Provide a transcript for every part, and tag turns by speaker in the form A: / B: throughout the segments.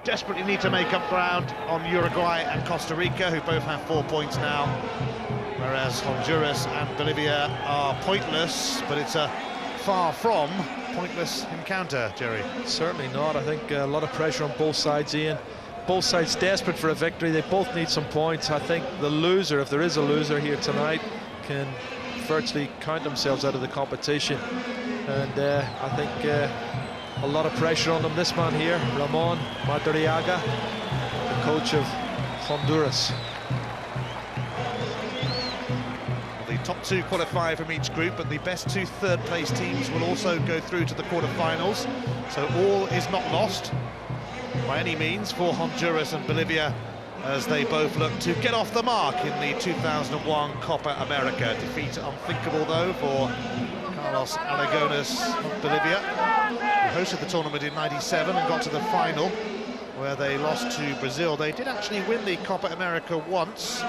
A: Desperately need to make up ground on Uruguay and Costa Rica, who both have 4 points now, whereas Honduras and Bolivia are pointless, but it's a far from pointless encounter, Gerry.
B: Certainly not. I think a lot of pressure on both sides, Ian. Both sides desperate for a victory. They both need some points. I think the loser, if there is a loser here tonight, can virtually count themselves out of the competition. And I think a lot of pressure on them. This man here, Ramon Madariaga, the coach of Honduras.
A: The top two qualify from each group, but the best two third-place teams will also go through to the quarter-finals. So all is not lost by any means for Honduras and Bolivia, as they both look to get off the mark in the 2001 Copa America. Defeat unthinkable, though, for Carlos Aragones of Bolivia, who hosted the tournament in '97 and got to the final, where they lost to Brazil. They did actually win the Copa America once,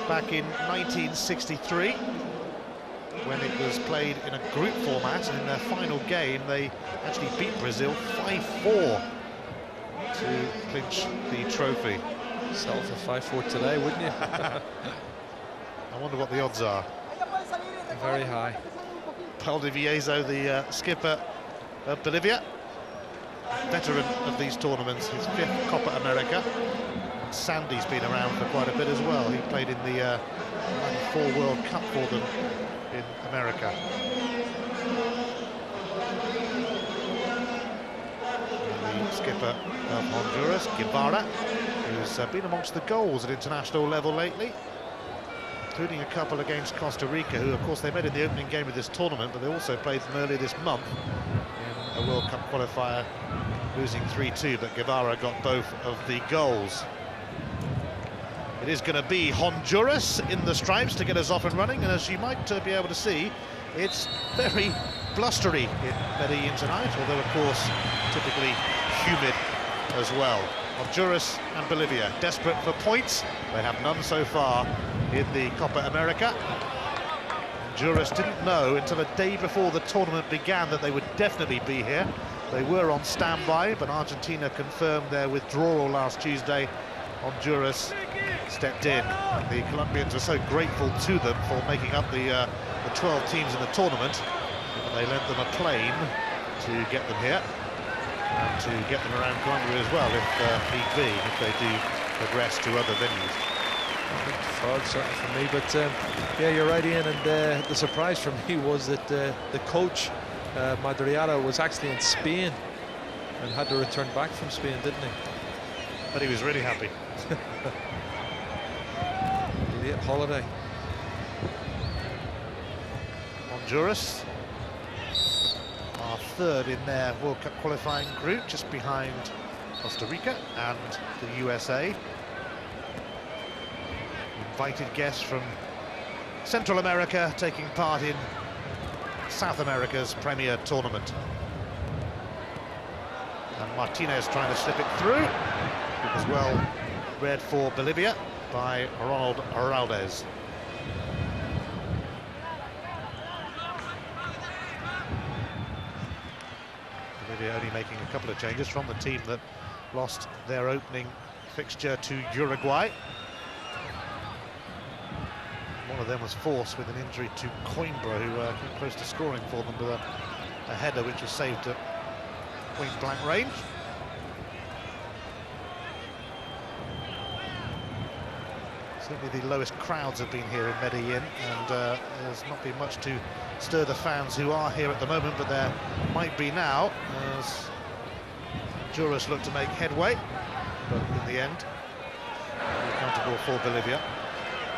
A: back in 1963, when it was played in a group format, and in their final game they actually beat Brazil 5-4 to clinch the trophy.
B: Sell for 5-4 today, wouldn't you?
A: I wonder what the odds are.
B: Very high.
A: Valdivieso, the skipper of Bolivia, veteran of these tournaments, his 5th Copa America. Sandy's been around for quite a bit as well. He played in the '94 World Cup for them in America. And the skipper of Honduras, Guevara, who's been amongst the goals at international level lately, including a couple against Costa Rica, who of course they met in the opening game of this tournament, but they also played them earlier this month in a World Cup qualifier, losing 3-2, but Guevara got both of the goals. It is going to be Honduras in the stripes to get us off and running, and as you might be able to see, it's very blustery in Medellin tonight, although of course typically humid as well. Honduras and Bolivia desperate for points. They have none so far in the Copa America. Honduras didn't know until a day before the tournament began that they would definitely be here. They were on standby, but Argentina confirmed their withdrawal last Tuesday. Honduras stepped in. The Colombians are so grateful to them for making up the 12 teams in the tournament. They lent them a plane to get them here, and to get them around Colombia as well, if need be, if they do progress to other venues.
B: Fraud, certainly for me, but yeah, you're right, Ian, and the surprise for me was that the coach, Madariaga, was actually in Spain and had to return back from Spain, didn't he?
A: But he was really happy.
B: Late holiday.
A: Honduras are third in their World Cup qualifying group, just behind Costa Rica and the USA. Invited guests from Central America taking part in South America's premier tournament. And Martinez trying to slip it through. It was well read for Bolivia by Ronald Araldez. Bolivia only making a couple of changes from the team that lost their opening fixture to Uruguay. One of them was forced with an injury to Coimbra, who came close to scoring for them with a header which was saved at point-blank range. Certainly the lowest crowds have been here in Medellin, and there's not been much to stir the fans who are here at the moment, but there might be now, as Honduras look to make headway, but in the end, accountable for Bolivia.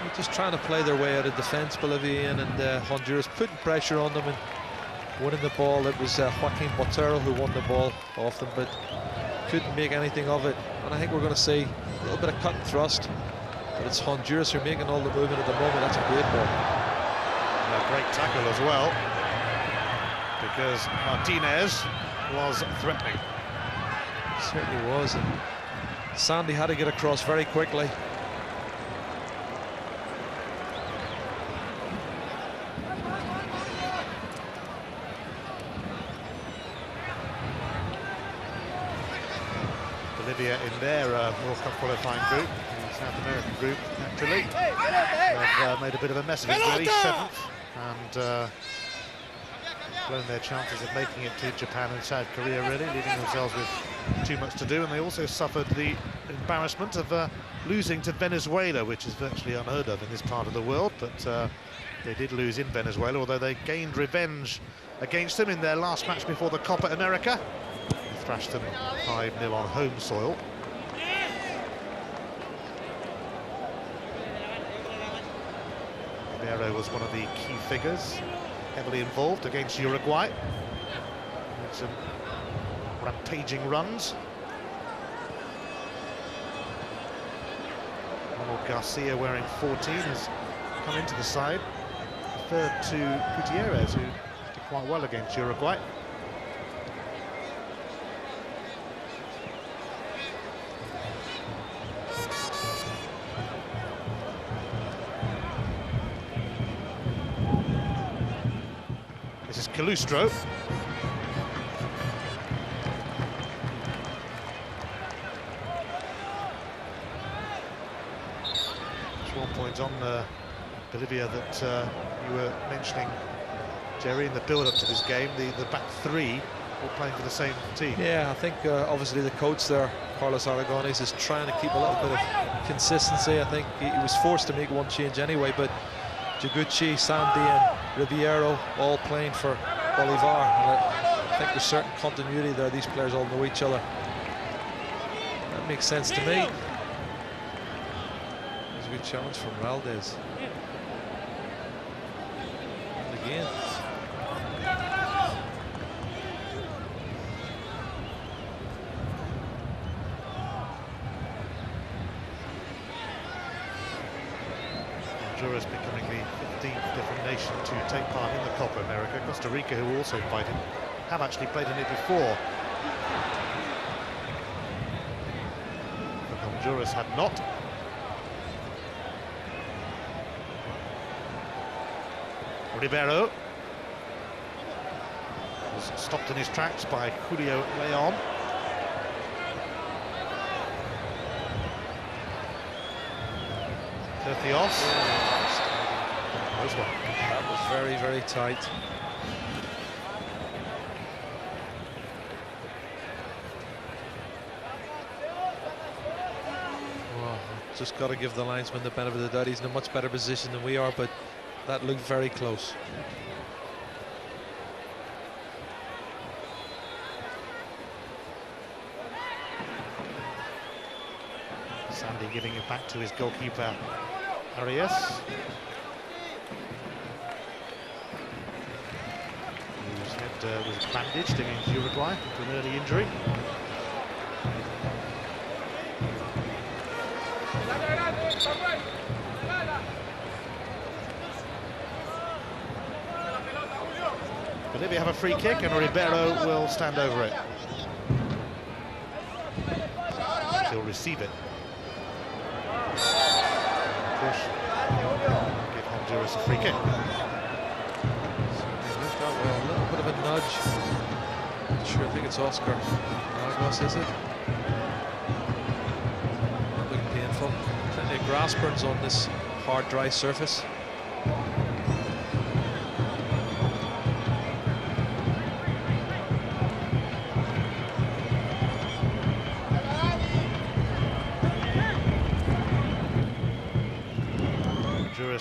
B: They're just trying to play their way out of defence, Bolivia, and Honduras putting pressure on them and winning the ball. It was Joaquin Botero who won the ball off them, but couldn't make anything of it. And I think we're going to see a little bit of cut and thrust, but it's Honduras who are making all the movement at the moment. That's a great ball.
A: And a great tackle as well, because Martinez was threatening.
B: Certainly was, and Sandy had to get across very quickly.
A: Bolivia in their World Cup qualifying group, the South American group, naturally. They've made a bit of a mess of it, really, 7th, and blown their chances of making it to Japan and South Korea, really, leaving themselves with too much to do. And they also suffered the embarrassment of losing to Venezuela, which is virtually unheard of in this part of the world, but they did lose in Venezuela, although they gained revenge against them in their last match before the Copa America. They thrashed them 5-0 on home soil. Ribeiro was one of the key figures, heavily involved against Uruguay. Had some rampaging runs. Ronald Garcia, wearing 14, has come into the side, referred to Gutierrez, who did quite well against Uruguay. This is Calustro. There's 1 point on Bolivia that you were mentioning, Gerry, in the build-up to this game. The back three all playing for the same team.
B: Yeah, I think obviously the coach there, Carlos Aragones, is trying to keep a little bit of consistency. I think he was forced to make one change anyway, but Jaguchi, Sandy and Ribeiro all playing for Bolivar. And I think there's certain continuity there. These players all know each other. That makes sense to me. There's a good challenge from Valdez. And again.
A: Honduras becoming the 15th different nation to take part in the Copa America. Costa Rica, who were also invited, have actually played in it before. But Honduras had not. Ribeiro was stopped in his tracks by Julio Leon. Tercios.
B: That was very, very tight. Well, just got to give the linesman the benefit of the doubt. He's in a much better position than we are, but that looked very close.
A: Sandy giving it back to his goalkeeper, Arias. Whose head was bandaged against Uruguay after an early injury. Bolivia have a free kick and Ribeiro will stand over it. He'll receive it. Push. Give Honduras a free kick.
B: A little bit of a nudge. Not sure, I think it's Oscar Argos, is it? Looking painful. Plenty of grass burns on this hard, dry surface.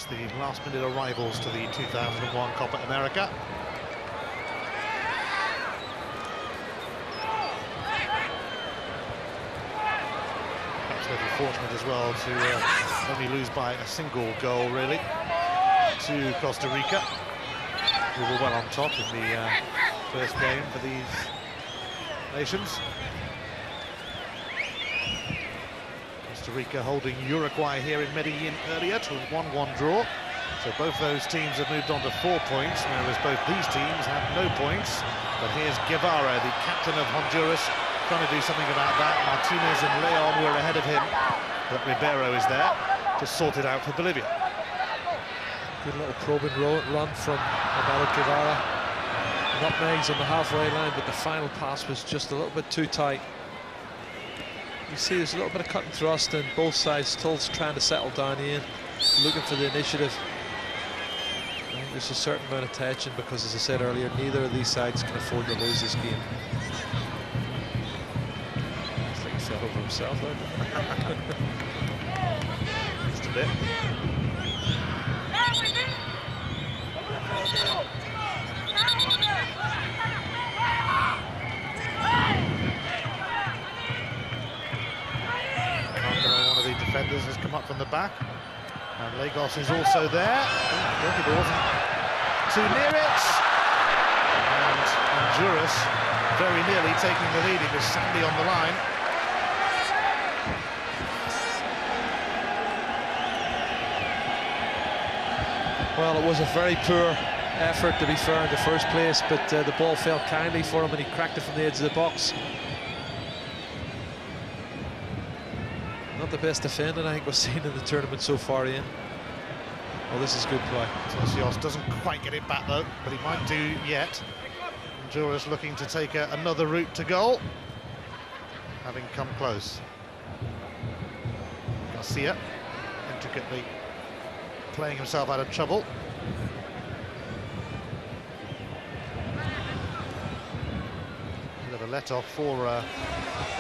A: The last-minute arrivals to the 2001 Copa America. Perhaps they'll be fortunate as well to only lose by a single goal, really, to Costa Rica, who were well on top in the first game for these nations. Costa Rica holding Uruguay here in Medellin earlier to a 1-1 draw. So both those teams have moved on to 4 points, whereas both these teams have no points. But here's Guevara, the captain of Honduras, trying to do something about that. Martinez and Leon were ahead of him, but Ribeiro is there to sort it out for Bolivia.
B: Good little probing run from Alvaro Guevara. Nutmegs on the halfway line, but the final pass was just a little bit too tight. You see there's a little bit of cut and thrust, and both sides still trying to settle down in, looking for the initiative. I think there's a certain amount of tension because, as I said earlier, neither of these sides can afford to lose this game. Looks like he fell over himself there.
A: Just a bit. One of the defenders has come up from the back, and Lagos is also there. It wasn't too near it, and Honduras very nearly taking the lead. It was Sandy on the line.
B: Well, it was a very poor effort, to be fair, in the first place, but the ball fell kindly for him and he cracked it from the edge of the box. Not the best defending I think we've seen in the tournament so far, Ian. Oh, this is good play.
A: Tosios doesn't quite get it back though, but he might do yet. Honduras looking to take another route to goal, having come close. Garcia intricately playing himself out of trouble. A bit of a let-off for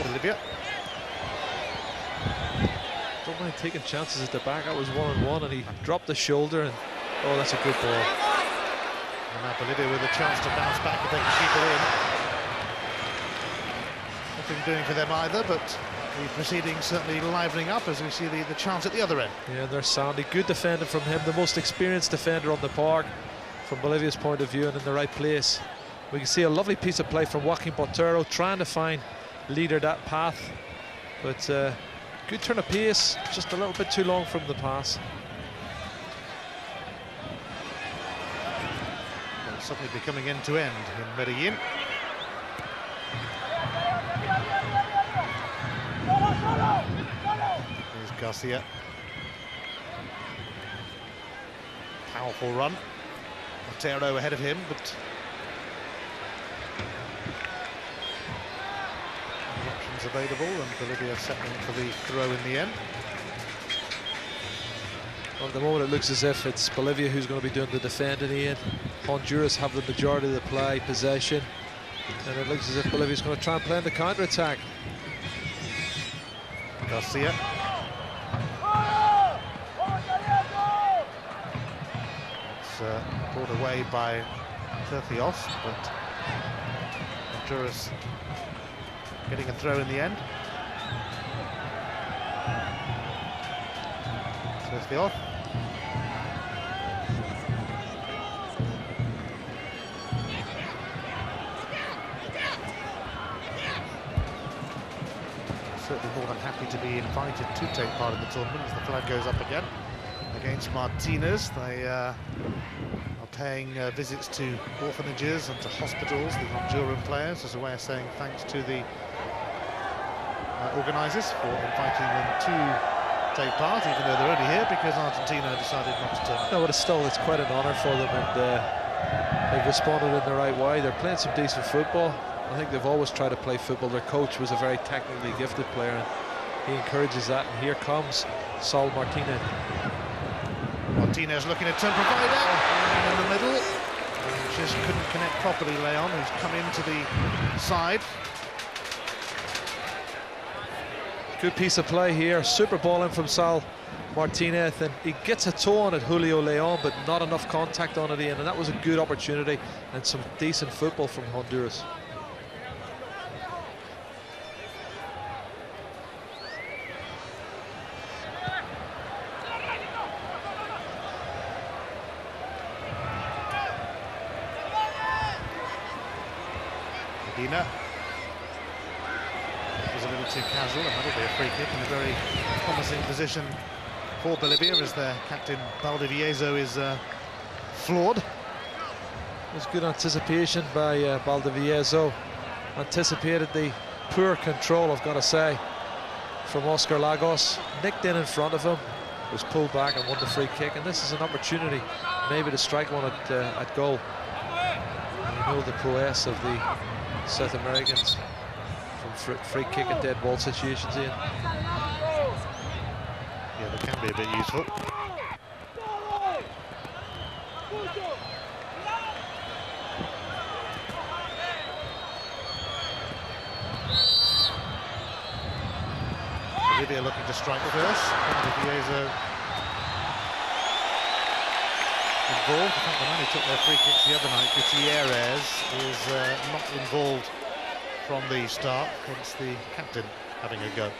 A: Bolivia.
B: Don't mind taking chances at the back. That was 1-on-1 and he dropped the shoulder, and oh, that's a good ball.
A: And now Bolivia with a chance to bounce back if they can keep it in. Nothing doing for them either, but the proceedings certainly livening up as we see the chance at the other end.
B: Yeah, there's Sandy. Good defender from him, the most experienced defender on the park from Bolivia's point of view, and in the right place. We can see a lovely piece of play from Joaquin Botero, trying to find leader that path, but good turn of pace, just a little bit too long from the pass.
A: Well, suddenly becoming end-to-end in Medellin. Here's Garcia. Powerful run. Botero ahead of him, but options available, and Bolivia settling for the throw in the end.
B: Well, at the moment it looks as if it's Bolivia who's going to be doing the defending, Ian. Honduras have the majority of the play, possession, and it looks as if Bolivia's going to try and play in the counter-attack.
A: Garcia. It's brought away by Tercios, but Honduras getting a throw in the end. Tercios. Certainly more than happy to be invited to take part in the tournament as the flag goes up again against Martinez. They are paying visits to orphanages and to hospitals, the Honduran players, as a way of saying thanks to the organisers for inviting them to take part, even though they're only here because Argentina decided not to turn up.
B: No, but it's quite an honour for them, and they've responded in the right way. They're playing some decent football. I think they've always tried to play football. Their coach was a very technically gifted player, and he encourages that. And here comes Saul Martinez.
A: Martinez looking at turn provider in the middle. Just couldn't connect properly, Leon, who's come into the side.
B: Good piece of play here. Super ball in from Saul Martinez, and he gets a toe on it, Julio Leon, but not enough contact on it, Ian, and that was a good opportunity and some decent football from Honduras.
A: Medina. Was a little too casual, and that'll be a free kick in a very promising position for Bolivia as their captain Valdivieso is flawed.
B: There's good anticipation by Valdivieso. Anticipated the poor control, I've got to say, from Oscar Lagos. Nicked in front of him, was pulled back and won the free kick, and this is an opportunity maybe to strike one at goal. And you know the prowess of the South Americans from free kick and dead ball situations, Ian.
A: Yeah, they can be a bit useful. Bolivia looking to strike first. Bolivia involved. I think the man who took their free kicks the other night, Gutierrez, is not involved from the start, hence the captain having a go.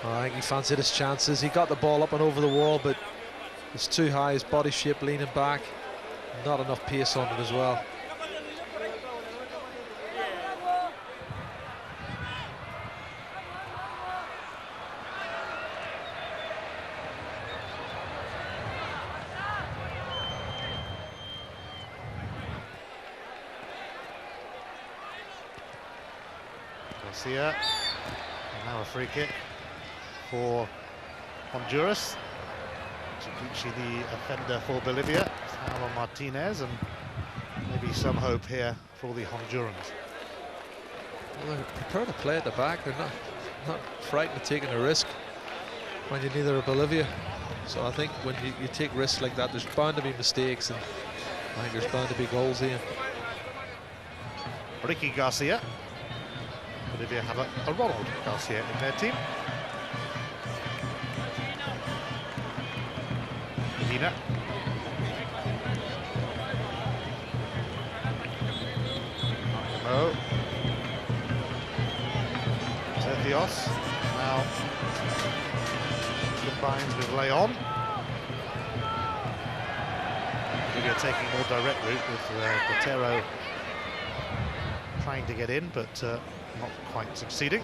B: I think he fancied his chances. He got the ball up and over the wall, but it's too high, his body shape leaning back. Not enough pace on it as well.
A: Garcia, and now a free kick for Honduras. Taguchi, the offender for Bolivia. Foul on Martinez, and maybe some hope here for the Hondurans.
B: Well, they prefer to play at the back. They're not frightened of taking a risk when you neither are Bolivia. So I think when you take risks like that, there's bound to be mistakes, and I think there's bound to be goals here.
A: Ricky Garcia. Bolivia have a Ronald Garcia in their team. Medina. Oh. Tercios now combines with Leon. Bolivia taking a more direct route with Botero trying to get in, but not quite succeeding.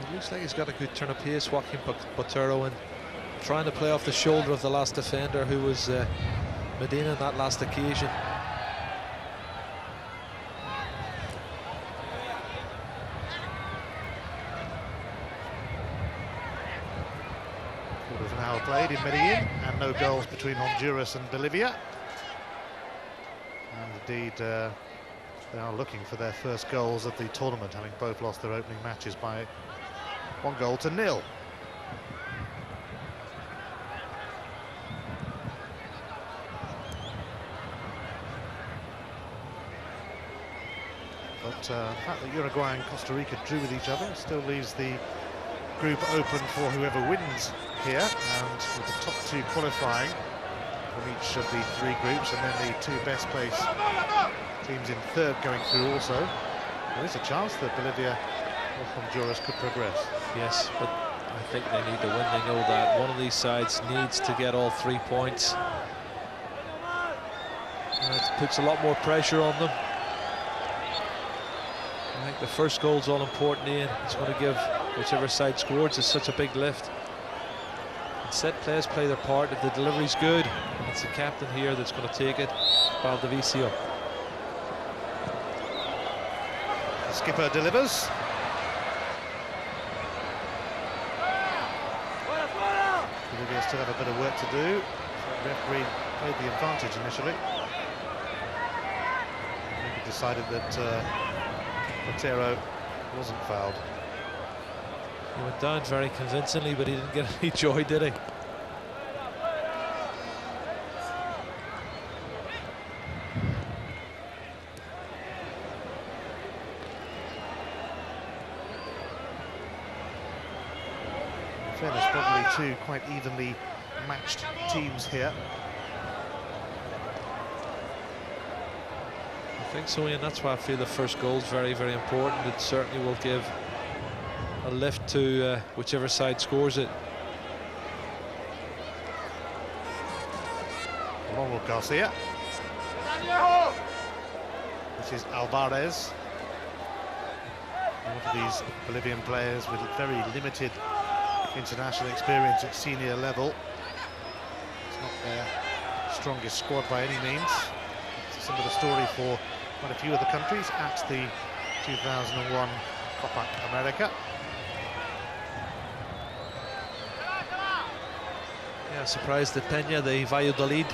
B: It looks like he's got a good turn of pace, Joaquin Botero, and trying to play off the shoulder of the last defender, who was Medina on that last occasion.
A: Quarter of an hour played in Medellin, and no goals between Honduras and Bolivia. And indeed, they are looking for their first goals of the tournament, having both lost their opening matches by 1-0. But the fact that Uruguay and Costa Rica drew with each other still leaves the group open for whoever wins here, and with the top two qualifying from each of the three groups, and then the two best placed teams in third going through also. There is a chance that Bolivia or Honduras could progress.
B: Yes, but I think they need to win. They know that one of these sides needs to get all 3 points. And it puts a lot more pressure on them. I think the first goal's all important, Ian. It's going to give whichever side scores is such a big lift. And set players play their part. If the delivery's good, it's the captain here that's going to take it. Valdivieso.
A: The skipper delivers. Bolivia still have a bit of work to do. The referee played the advantage initially. Maybe decided that Botero wasn't fouled.
B: He went down very convincingly, but he didn't get any joy, did he?
A: In fairness, probably two quite evenly matched teams here.
B: I think so, Ian. That's why I feel the first goal is very, very important. It certainly will give a lift to whichever side scores it.
A: Ronald Garcia. This is Alvarez. One of these Bolivian players with very limited international experience at senior level. It's not their strongest squad by any means. It's a similar story for quite a few of the countries at the 2001 Copa America.
B: Yeah, surprised that Peña, the Valladolid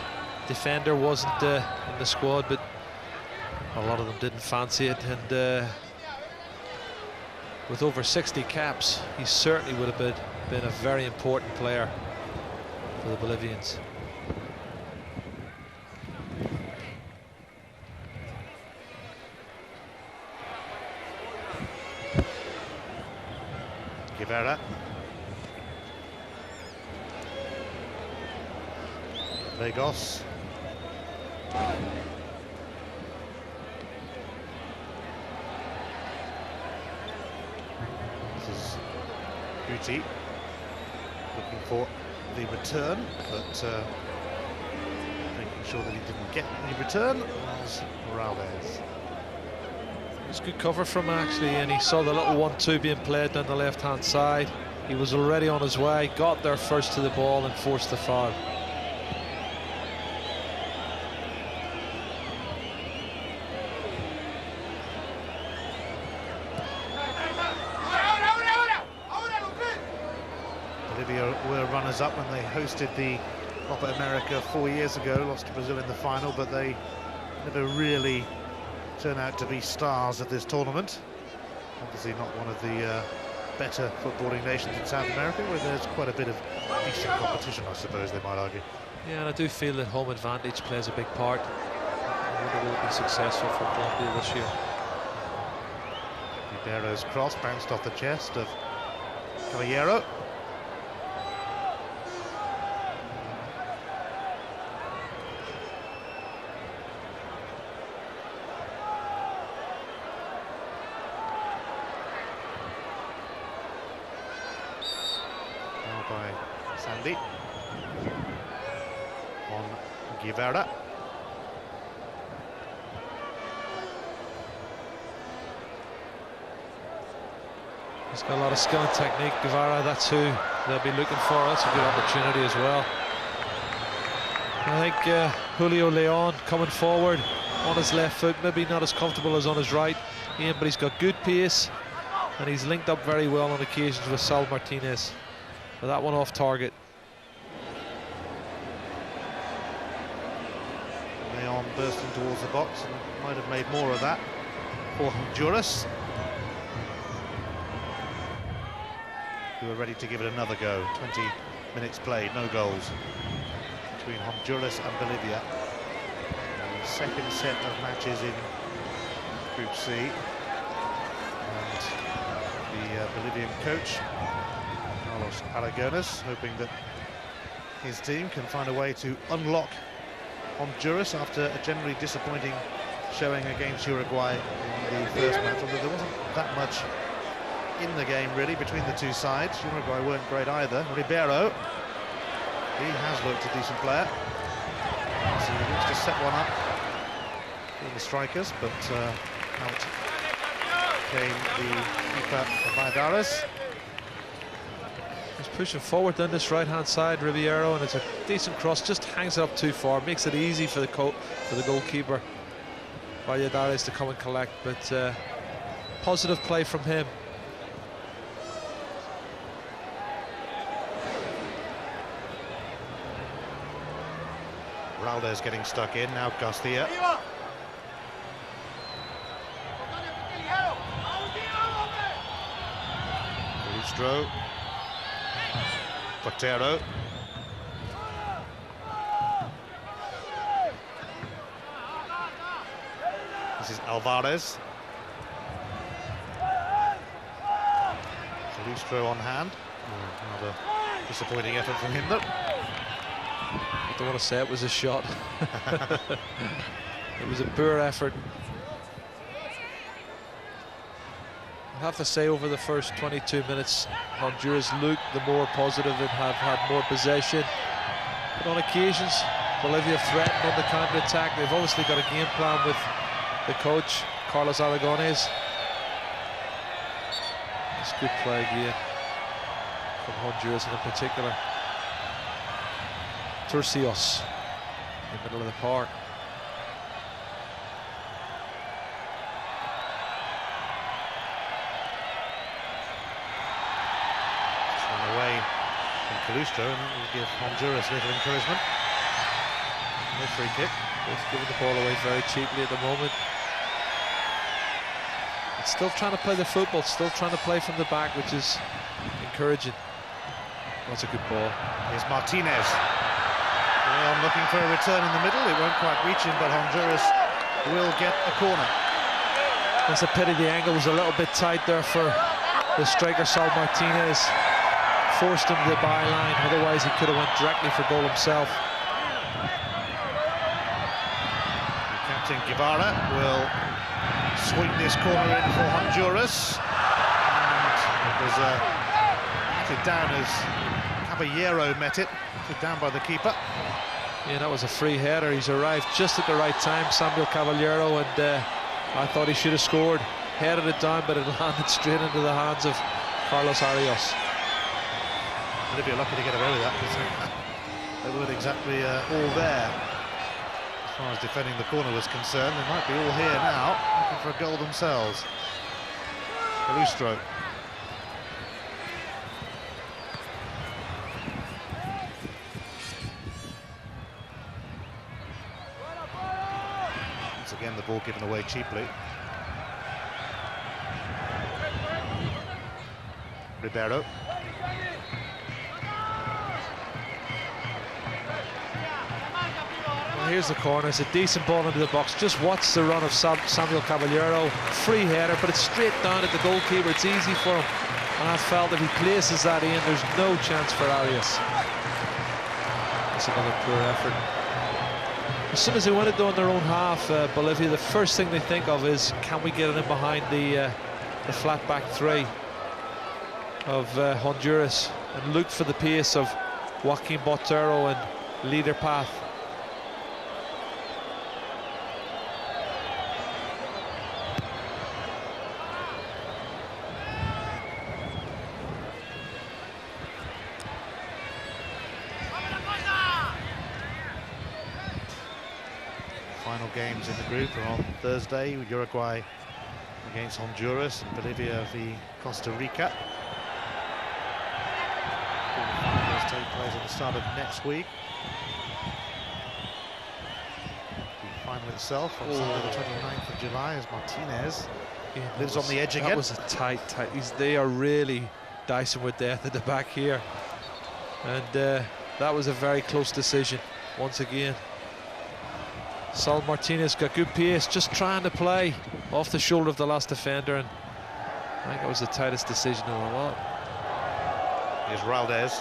B: defender, wasn't in the squad, but a lot of them didn't fancy it, and with over 60 caps, he certainly would have been a very important player for the Bolivians.
A: Guevara. Lagos. This is Beauty looking for the return, but making sure that he didn't get the return was Morales.
B: It's good cover from him actually, and he saw the little 1-2 being played down the left-hand side. He was already on his way, got there first to the ball and forced the foul.
A: Bolivia were runners-up when they hosted the Copa America 4 years ago, lost to Brazil in the final, but they never really turn out to be stars at this tournament. Obviously not one of the better footballing nations in South America, where there's quite a bit of decent competition, I suppose they might argue.
B: Yeah, and I do feel that home advantage plays a big part. I wonder will it be successful for Colombia this year.
A: Ribeiro's cross bounced off the chest of Caballero. By Sandy on Guevara.
B: He's got a lot of skill and technique, Guevara. That's who they'll be looking for. That's a good opportunity as well. I think Julio Leon coming forward on his left foot, maybe not as comfortable as on his right, Ian, but he's got good pace and he's linked up very well on occasions with Saul Martinez. But that one off target.
A: Leon bursting towards the box and might have made more of that for Honduras, who are ready to give it another go. 20 minutes played, no goals between Honduras and Bolivia. The second set of matches in Group C, and the Bolivian coach Carlos Aragones hoping that his team can find a way to unlock Honduras after a generally disappointing showing against Uruguay in the first match, although there wasn't that much in the game really between the two sides. Uruguay weren't great either. Ribeiro, he has looked a decent player, so he looks to set one up in the strikers, but out came the keeper Valladares.
B: He's pushing forward down this right-hand side, Ribeiro, and it's a decent cross, just hangs it up too far, makes it easy for the goalkeeper Valladares to come and collect, but positive play from him.
A: Raldo's getting stuck in, now Garcia. Lustro. Portero. This is Alvarez. Lustro on hand. Rather disappointing effort from him though.
B: I don't want to say it was a shot. It was a poor effort. I have to say over the first 22 minutes Honduras looked the more positive and have had more possession, but on occasions Bolivia threatened on the counter-attack. They've obviously got a game plan with the coach Carlos Aragones. It's good play again from Honduras, and in particular Turcios in the middle of the park.
A: Lustro, and will give Honduras little encouragement. No free kick.
B: Both giving the ball away very cheaply at the moment. still trying to play the football, still trying to play from the back, which is encouraging. That's a good ball.
A: Here's Martinez. Leon looking for a return in the middle. It won't quite reach him, but Honduras will get a corner.
B: It's a pity the angle was a little bit tight there for the striker, Saul Martinez. Forced him to the byline, otherwise he could have went directly for goal himself.
A: Captain Guevara will swing this corner in for Honduras. And it was batted down as Caballero met it, put down by the keeper.
B: Yeah, that was a free header. He's arrived just at the right time, Samuel Caballero, and I thought he should have scored. Headed it down, but it landed straight into the hands of Carlos Arias.
A: Bolivia lucky to get away with that, because they weren't exactly all there. As far as defending the corner was concerned, they might be all here now, looking for a goal themselves. Calustro. Once again, the ball given away cheaply. Ribeiro.
B: Well, here's the corner. It's a decent ball into the box. Just watch the run of Samuel Caballero. Free header, but it's straight down at the goalkeeper. It's easy for him. And I felt if he places that in, there's no chance for Arias. That's another poor effort. As soon as they went it down their own half, Bolivia, the first thing they think of is, can we get it in behind the flat back three of Honduras, and look for the pace of Joaquin Botero and Leader Path.
A: Final games in the group are on Thursday, with Uruguay against Honduras and Bolivia v Costa Rica. Finals take place at the start of next week. The final itself on Sunday the 29th of July as Martinez lives on the edge again.
B: That was a tight. They are really dicing with death at the back here. And that was a very close decision once again. Saul Martinez got good pace, just trying to play off the shoulder of the last defender, and I think it was the tightest decision of the lot.
A: Here's Raldez.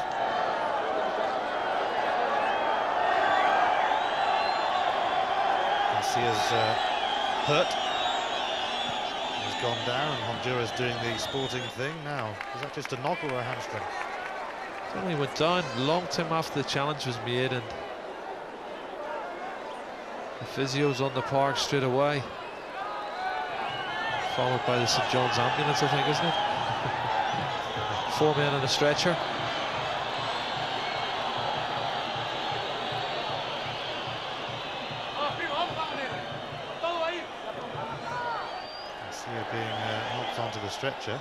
A: Garcia's hurt. He's gone down, and Honduras doing the sporting thing now. Is that just a knock or a hamstring?
B: It only went down a long time after the challenge was made, and the physio's on the park straight away. Followed by the St. John's ambulance, I think, isn't it? 4 men on a stretcher.
A: Garcia being knocked onto the stretcher.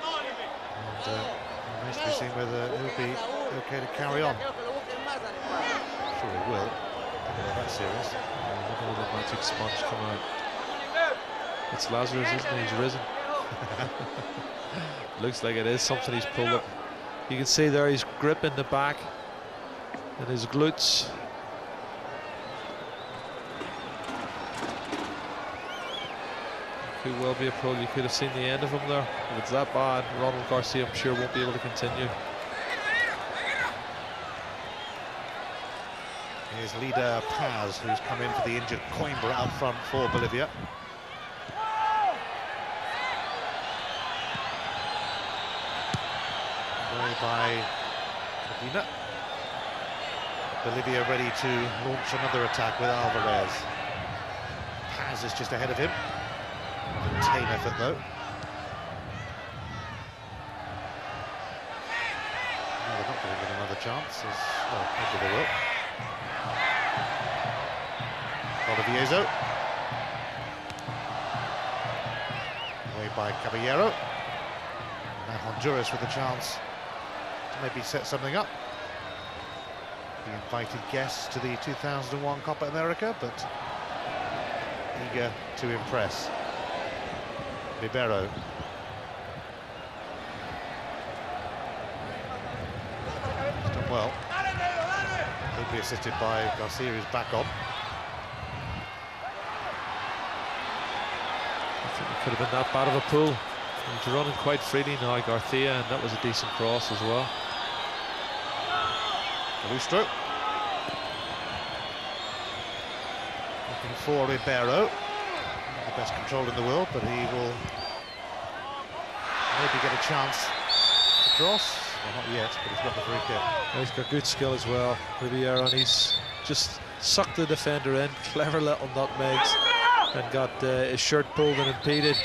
A: And remains to be seen whether he'll be okay to carry on. I'm sure he will. That serious.
B: Look at the magic sponge come out. It's Lazarus, isn't he? He's risen. Looks like it is something he's pulled up. You can see there he's gripping the back and his glutes. Could well be a pull. You could have seen the end of him there. If it's that bad, Ronald Garcia, I'm sure, won't be able to continue.
A: Here's Leader Paz, who's come in for the injured Coimbra out front for Bolivia. Away by Medina. Bolivia ready to launch another attack with Alvarez. Paz is just ahead of him. Tame effort though. No, they're not going to get another chance. Well, maybe they will. Valdivieso. Away by Caballero. Now Honduras with a chance to maybe set something up. The invited guests to the 2001 Copa America, but eager to impress. libero. He's done well. He'll be assisted by Garcia, who's back on.
B: I think it could have been that bad of a pull. He's running quite freely now, Garcia, and that was a decent cross as well.
A: Loose stroke. Looking for Ribeiro. Not the best control in the world, but he will maybe get a chance to cross. Well, not yet, but he's got the free kick.
B: He's got good skill as well, Ribeiro, and he's just sucked the defender in. Clever little nutmegs, and got his shirt pulled and impeded.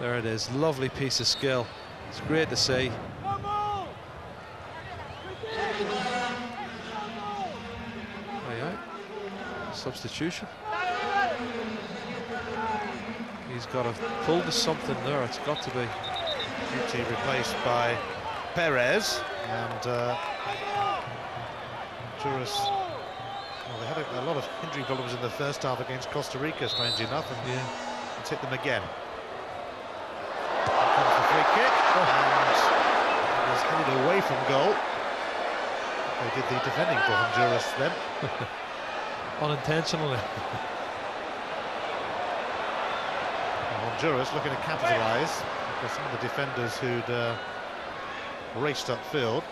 B: There it is, lovely piece of skill. It's great to see. Substitution. He's got a pull to something there, it's got to be.
A: Duty replaced by Perez, and Honduras, well, they had a lot of injury problems in the first half against Costa Rica, strangely enough, and
B: yeah,
A: it's hit them again. Here comes the free kick, and it was headed away from goal. They did the defending for Honduras then.
B: unintentionally.
A: Honduras looking to capitalise, because some of the defenders who'd raced upfield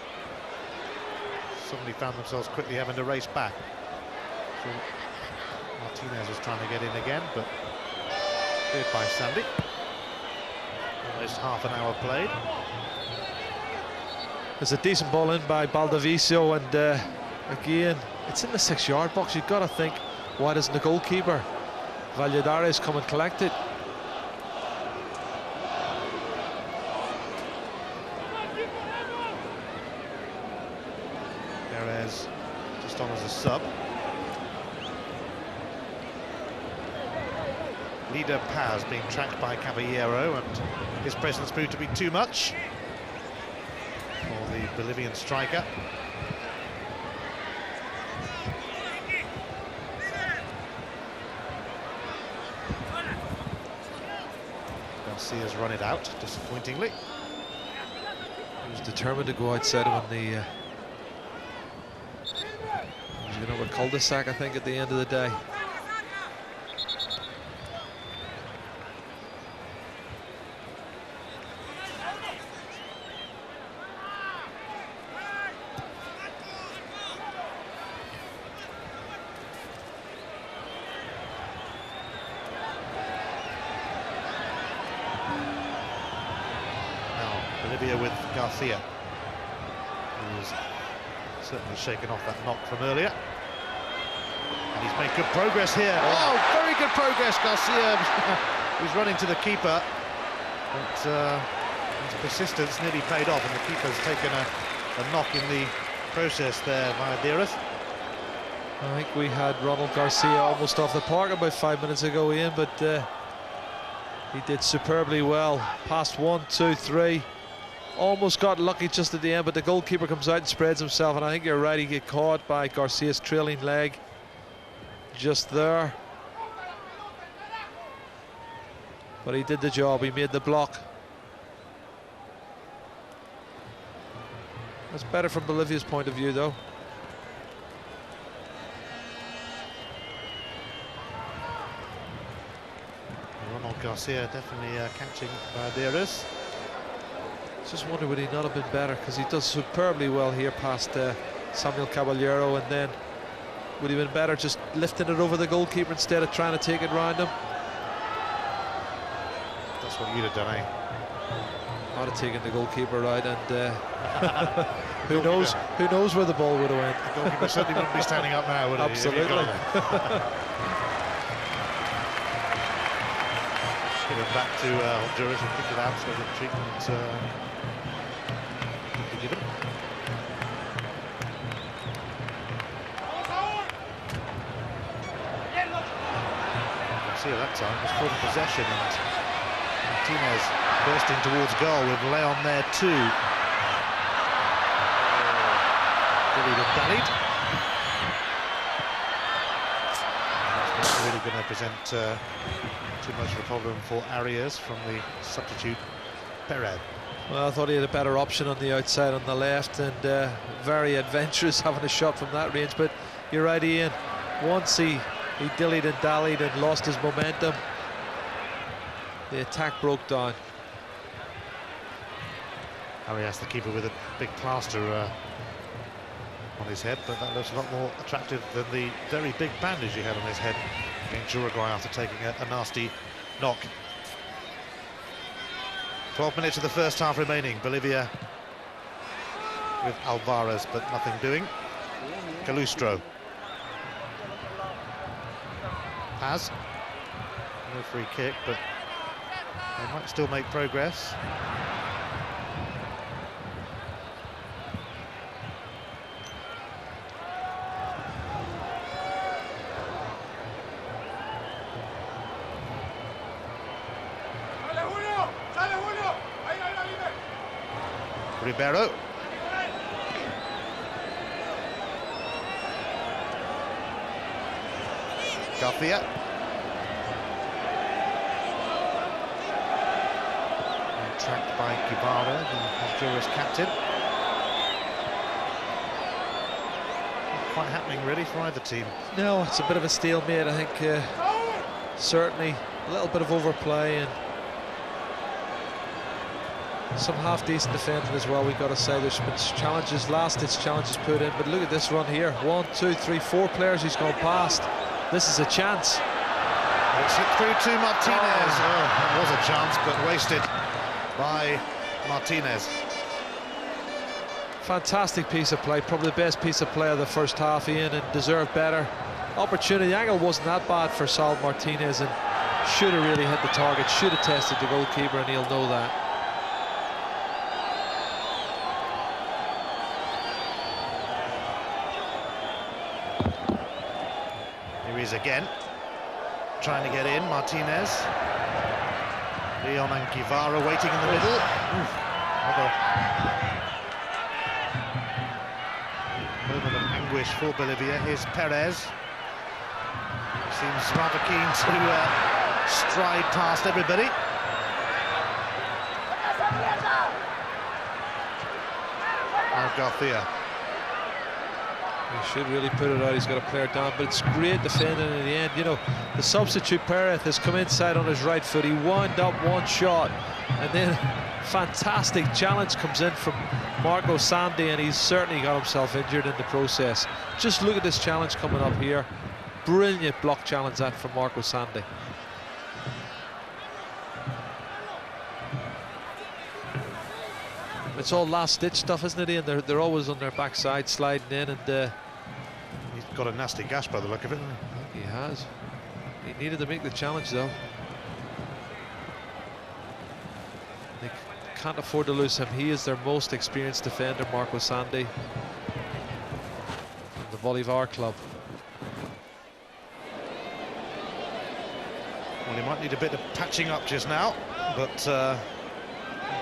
A: suddenly found themselves quickly having to race back. So Martinez was trying to get in again, but cleared by Sandy. Almost half an hour played.
B: There's a decent ball in by Baldavicio, and again, it's in the 6-yard box. You've got to think, why doesn't the goalkeeper Valladares come and collect it?
A: Perez just on as a sub. Leader Paz being tracked by Caballero, and his presence proved to be too much for the Bolivian striker. Garcia's run it out, disappointingly.
B: He was determined to go outside him on the you know, a cul-de-sac, I think, at the end of the day.
A: Bolivia with Garcia, who's certainly shaken off that knock from earlier. And he's made good progress here. Oh, very good progress, Garcia. He's running to the keeper. But his persistence nearly paid off, and the keeper's taken a knock in the process there via Diarra.
B: I think we had Ronald Garcia almost off the park about 5 minutes ago, Ian, but he did superbly well. Past 1, 2, 3. Almost got lucky just at the end, but the goalkeeper comes out and spreads himself, and I think you're right, he get caught by Garcia's trailing leg just there. But he did the job, he made the block. That's better from Bolivia's point of view, though.
A: Ronald Garcia definitely catching Diarra.
B: Just wonder, would he not have been better, because he does superbly well here past Samuel Caballero, and then would he have been better just lifting it over the goalkeeper instead of trying to take it round him?
A: That's what you'd have done, eh?
B: I'd have taken the goalkeeper right, and who knows where the ball would have went.
A: The goalkeeper certainly wouldn't be standing up now, would he?
B: Absolutely.
A: Give it back to Honduras and picked it out, so the treatment given. Garcia that time was full possession, and Martinez bursting towards goal with Leon there too. Dillied and dallied. That's not really going to present too much of a problem for Arias from the substitute Perez.
B: Well, I thought he had a better option on the outside on the left, and very adventurous having a shot from that range. But you're right, Ian. Once he dillied and dallied and lost his momentum, the attack broke down.
A: Arias, the keeper, with a big plaster on his head, but that looks a lot more attractive than the very big bandage he had on his head against Uruguay after taking a nasty knock. 12 minutes of the first half remaining. Bolivia with Alvarez, but nothing doing. Calustro. Paz. No free kick, but they might still make progress. Ribeiro. Garcia. Tracked by Guevara, the Honduras captain. Not quite happening really for either team.
B: No, it's a bit of a stalemate. I think certainly a little bit of overplay and some half-decent defending as well. We've got to say there's been challenges, last-ditch challenges put in, but look at this run here. 1, 2, 3, 4 players he's gone past. This is a chance.
A: It's hit through to Martinez. Oh, that was a chance, but wasted by Martinez.
B: Fantastic piece of play, probably the best piece of play of the first half, Ian, and deserved better. Opportunity, the angle wasn't that bad for Sal Martinez, and should have really hit the target, should have tested the goalkeeper, and he'll know that.
A: Here he is again, trying to get in. Martinez, Leon and Guevara waiting in the middle. Moment of anguish for Bolivia. Here's Perez. Seems rather keen to stride past everybody. Now Garcia.
B: He should really put it out. He's got a player down, but it's great defending in the end. You know, the substitute Perez has come inside on his right foot. He wound up one shot, and then fantastic challenge comes in from Marco Sandy, and he's certainly got himself injured in the process. Just look at this challenge coming up here. Brilliant block challenge that from Marco Sandy. It's all last-ditch stuff, isn't it, Ian? They're always on their backside sliding in, and
A: he's got a nasty gash by the look of it.
B: He has. He needed to make the challenge, though. They can't afford to lose him. He is their most experienced defender, Marco Sandy, from the Bolivar club.
A: Well, he might need a bit of patching up just now, but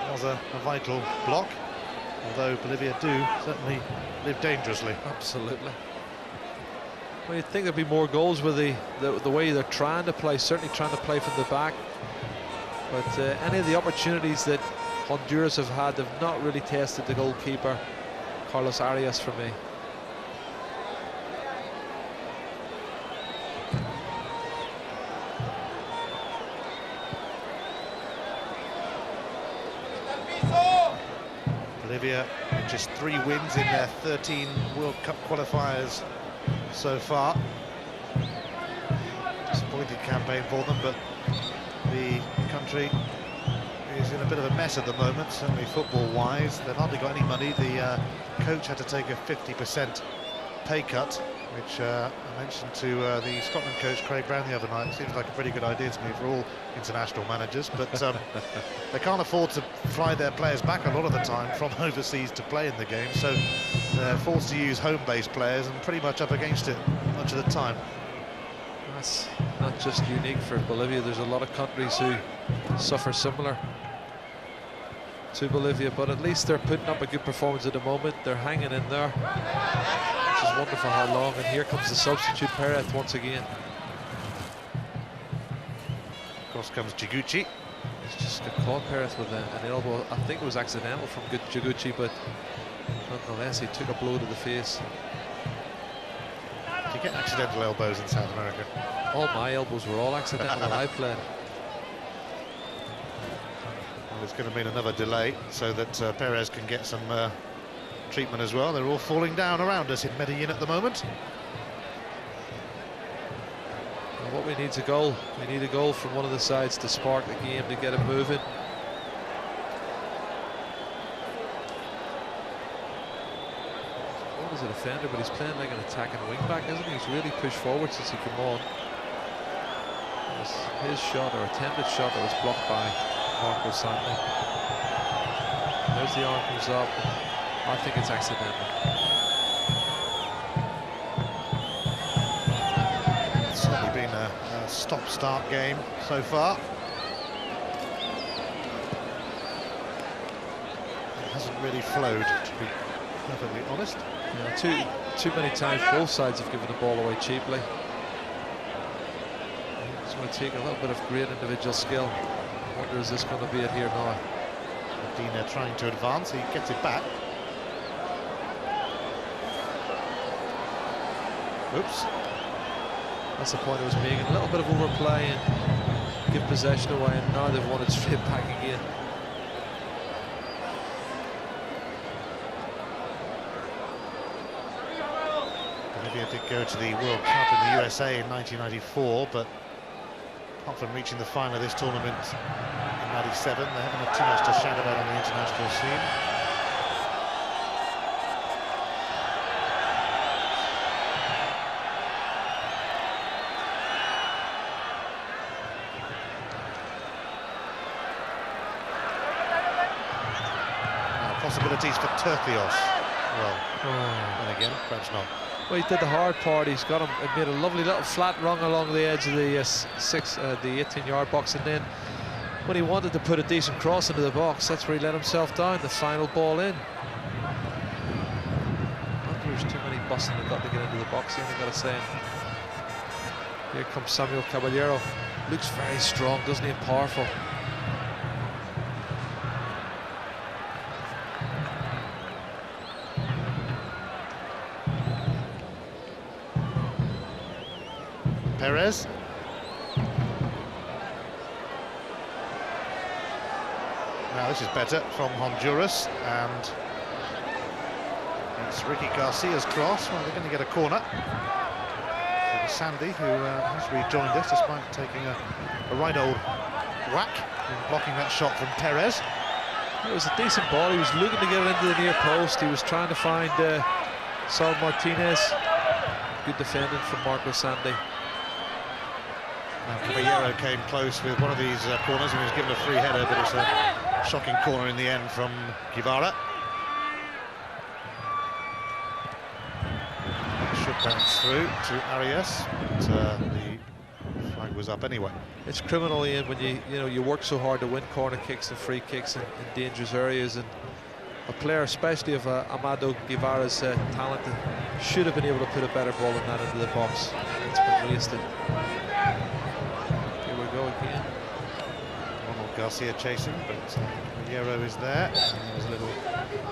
A: it was a vital block, although Bolivia do certainly live dangerously.
B: Absolutely. Well, you'd think there'd be more goals with the way they're trying to play, certainly trying to play from the back. But any of the opportunities that Honduras have had have not really tested the goalkeeper, Carlos Arias, for me.
A: Bolivia with just 3 wins in their 13 World Cup qualifiers so far. Disappointing campaign for them, but the country is in a bit of a mess at the moment, certainly football-wise. They've hardly got any money. The coach had to take a 50% pay cut, which I mentioned to the Scotland coach Craig Brown the other night. It seems like a pretty good idea to me for all international managers, but they can't afford to fly their players back a lot of the time from overseas to play in the game, so they're forced to use home-based players and pretty much up against it much of the time.
B: That's not just unique for Bolivia. There's a lot of countries who suffer similar to Bolivia, but at least they're putting up a good performance at the moment. They're hanging in there, which is wonderful how long. And here comes the substitute Perez once again.
A: Of Across comes Jagucci.
B: He's just got caught, Perez, with an elbow. I think it was accidental from Jagucci, but nonetheless, he took a blow to the face.
A: Do you get accidental elbows in South America?
B: All my elbows were all accidental when I played.
A: Well, it's going to mean another delay so that Perez can get some treatment as well. They're all falling down around us in Medellin at the moment.
B: Well, what we need is a goal. We need a goal from one of the sides to spark the game, to get it moving. What is a defender, but he's playing like an attacking wing-back, isn't he? He's really pushed forward since he came on. It was his shot, or attempted shot, that was blocked by Marco Santi. There's the arm comes up. I think it's accidental.
A: It's certainly been a stop-start game so far. It hasn't really flowed, to be perfectly honest.
B: Yeah, too many times both sides have given the ball away cheaply. It's going to take a little bit of great individual skill. I wonder, is this going to be it here now?
A: Medina trying to advance, he gets it back. Oops.
B: That's the point I was making. A little bit of overplay and give possession away, and now they've won it straight back again.
A: Bolivia did go to the World Cup in the USA in 1994, but apart from reaching the final of this tournament in 97, they haven't had too much to shout about on the international scene. Possibilities for Turkios. Well, then again, perhaps not.
B: Well, he did the hard part. He's got him. He made a lovely little flat rung along the edge of the 18-yard box, and then when he wanted to put a decent cross into the box, that's where he let himself down. The final ball in. Not there's too many busting they've got to get into the box here, I've got to say. Here comes Samuel Caballero. Looks very strong, doesn't he, and powerful.
A: Perez. Now this is better from Honduras, and it's Ricky Garcia's cross. Well, they're going to get a corner. It was Sandy who has rejoined us despite taking a right old whack in blocking that shot from Perez.
B: It was a decent ball. He was looking to get it into the near post. He was trying to find Saul Martinez. Good defending from Marco Santi.
A: Caballero came close with one of these corners and he was given a free header, but it's a shocking corner in the end from Guevara. Should bounce through to Arias, but the flag was up anyway.
B: It's criminal, Ian, when you work so hard to win corner kicks and free kicks in dangerous areas, and a player, especially of Amado Guevara's talent, should have been able to put a better ball than that into the box. It's been wasted. Go again.
A: Ronald Garcia chasing, but Caballero is there. And there was a little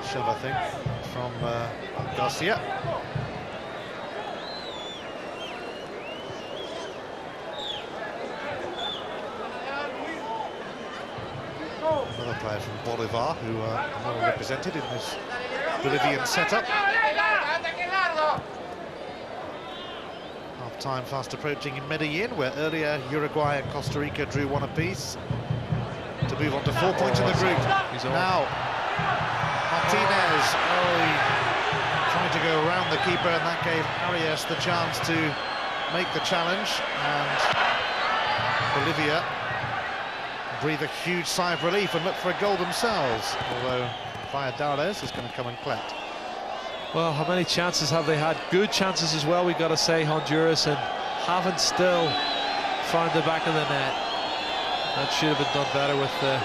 A: shove, I think, from Garcia. Another player from Bolivar who well represented in this Bolivian setup. Time fast approaching in Medellin, where earlier Uruguay and Costa Rica drew one apiece to move on to 4 points in the group. Now Martinez, he tried to go around the keeper, and that gave Arias the chance to make the challenge, and Bolivia breathe a huge sigh of relief and look for a goal themselves, although Valladares is going to come and collect.
B: Well, how many chances have they had? Good chances as well, we've got to say, Honduras, and haven't still found the back of the net. That should have been done better with the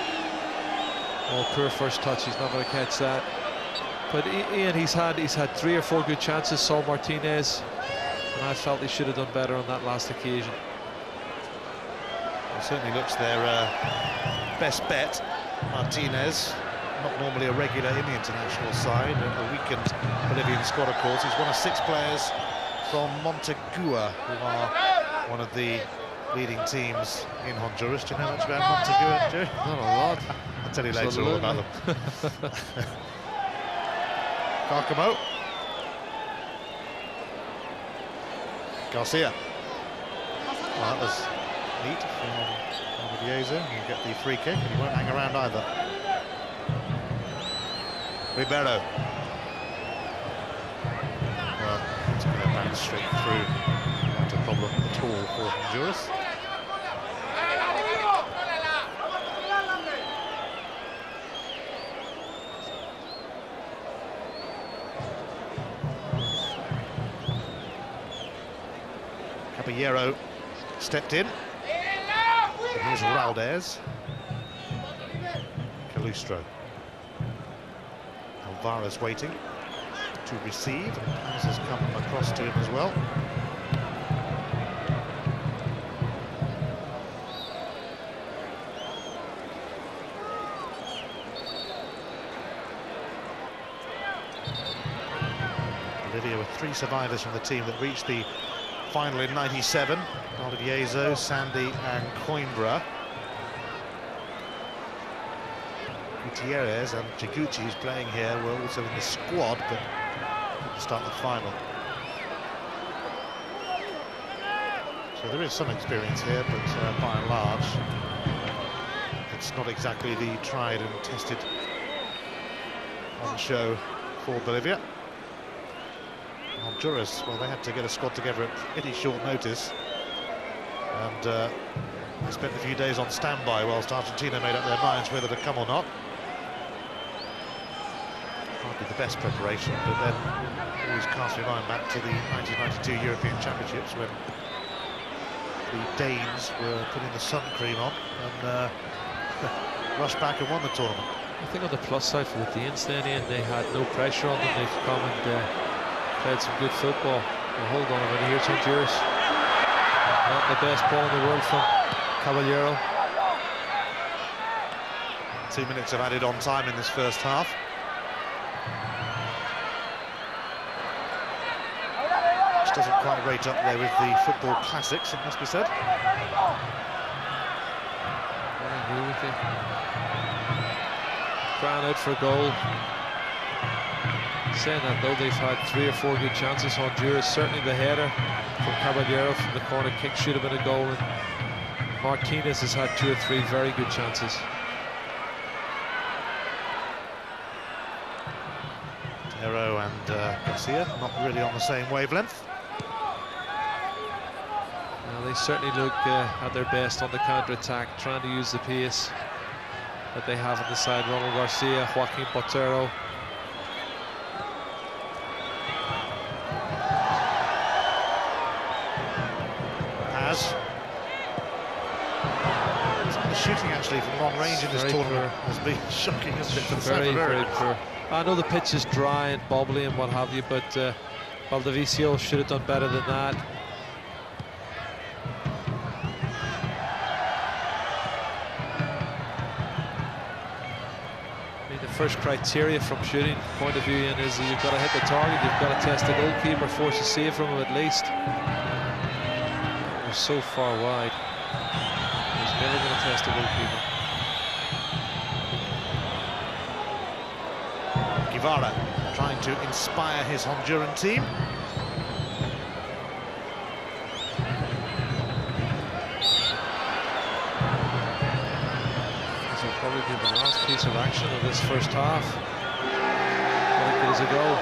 B: poor first touch. He's not going to catch that. But Ian, he's had 3 or 4 good chances, Saul Martinez, and I felt he should have done better on that last occasion.
A: Well, certainly looks their best bet. Martinez, not normally a regular in the international side, a weakened Bolivian squad, of course. He's one of 6 players from Montegua, who are one of the leading teams in Honduras. Do you know much about Montegua, Gerry?
B: Not a lot.
A: I'll tell you later all about them. Carcamo. Garcia. Well, that was neat from Viezo. You get the free kick, and he won't hang around either. Ribeiro. Well, it's going to bounce straight through. Not a problem at all for Honduras. Caballero stepped in. And here's Raldez. Calustro. Alvarez waiting to receive. Pass has come across to him as well. Bolivia with 3 survivors from the team that reached the final in '97. Valdivieso, Sandy and Coimbra. Gutierrez and Chiguchi, who's playing here, were also in the squad, but didn't start the final. So there is some experience here, but by and large, it's not exactly the tried and tested on show for Bolivia. Honduras, well, they had to get a squad together at pretty short notice, and they spent a few days on standby whilst Argentina made up their minds whether to come or not. Hardly the best preparation, but then always cast your mind back to the 1992 European Championships when the Danes were putting the sun cream on and rushed back and won the tournament.
B: I think on the plus side for the Danes then, Ian, they had no pressure on them. They've come and played some good football. Well, hold on a minute, here's Honduras. Not the best ball in the world from Caballero.
A: 2 minutes of added on time in this first half. Which doesn't quite rate up there with the football classics, it must be said.
B: I agree with you. Brown out for a goal. Saying that though, they've had 3 or 4 good chances. Honduras, certainly the header from Caballero from the corner kick should have been a goal, and Martinez has had 2 or 3 very good chances.
A: Hero and Garcia not really on the same wavelength.
B: Well, they certainly look at their best on the counter-attack, trying to use the pace that they have on the side. Ronald Garcia, Joaquin Botero.
A: The shooting actually from long range in this tournament has been shocking, hasn't it, for the South Americans?
B: Very poor. I know the pitch is dry and bubbly and what have you, but Valdivieso should have done better than that. I mean, the first criteria from shooting point of view, Ian, is that you've got to hit the target, you've got to test the goalkeeper, force a save from him at least. They're so far wide. He's never going to test the goalkeeper.
A: Guevara trying to inspire his Honduran team.
B: This will probably be the last piece of action of this first half. What a goal.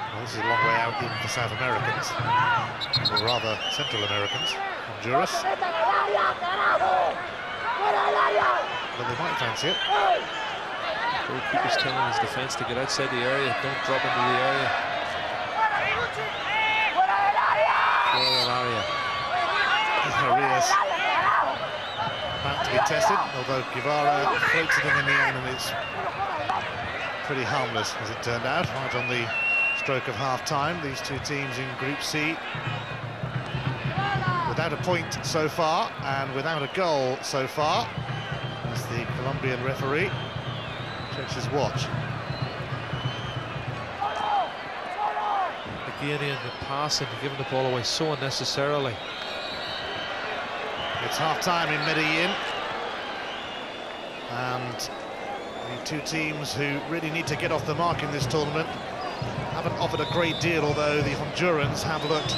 A: Well, this is a long way out even for South Americans, or rather Central Americans. Honduras, but they might fancy it.
B: Goalkeeper's telling his defence to get outside the area, don't drop into the area.
A: Arias about to be tested, although Guevara floats it in the end, and it's pretty harmless, as it turned out, right on the stroke of half-time. These two teams in Group C without a point so far, and without a goal so far, as the Colombian referee checks his watch.
B: Again, in the passing, giving the ball away so unnecessarily.
A: It's half-time in Medellin, and the two teams who really need to get off the mark in this tournament haven't offered a great deal, although the Hondurans have looked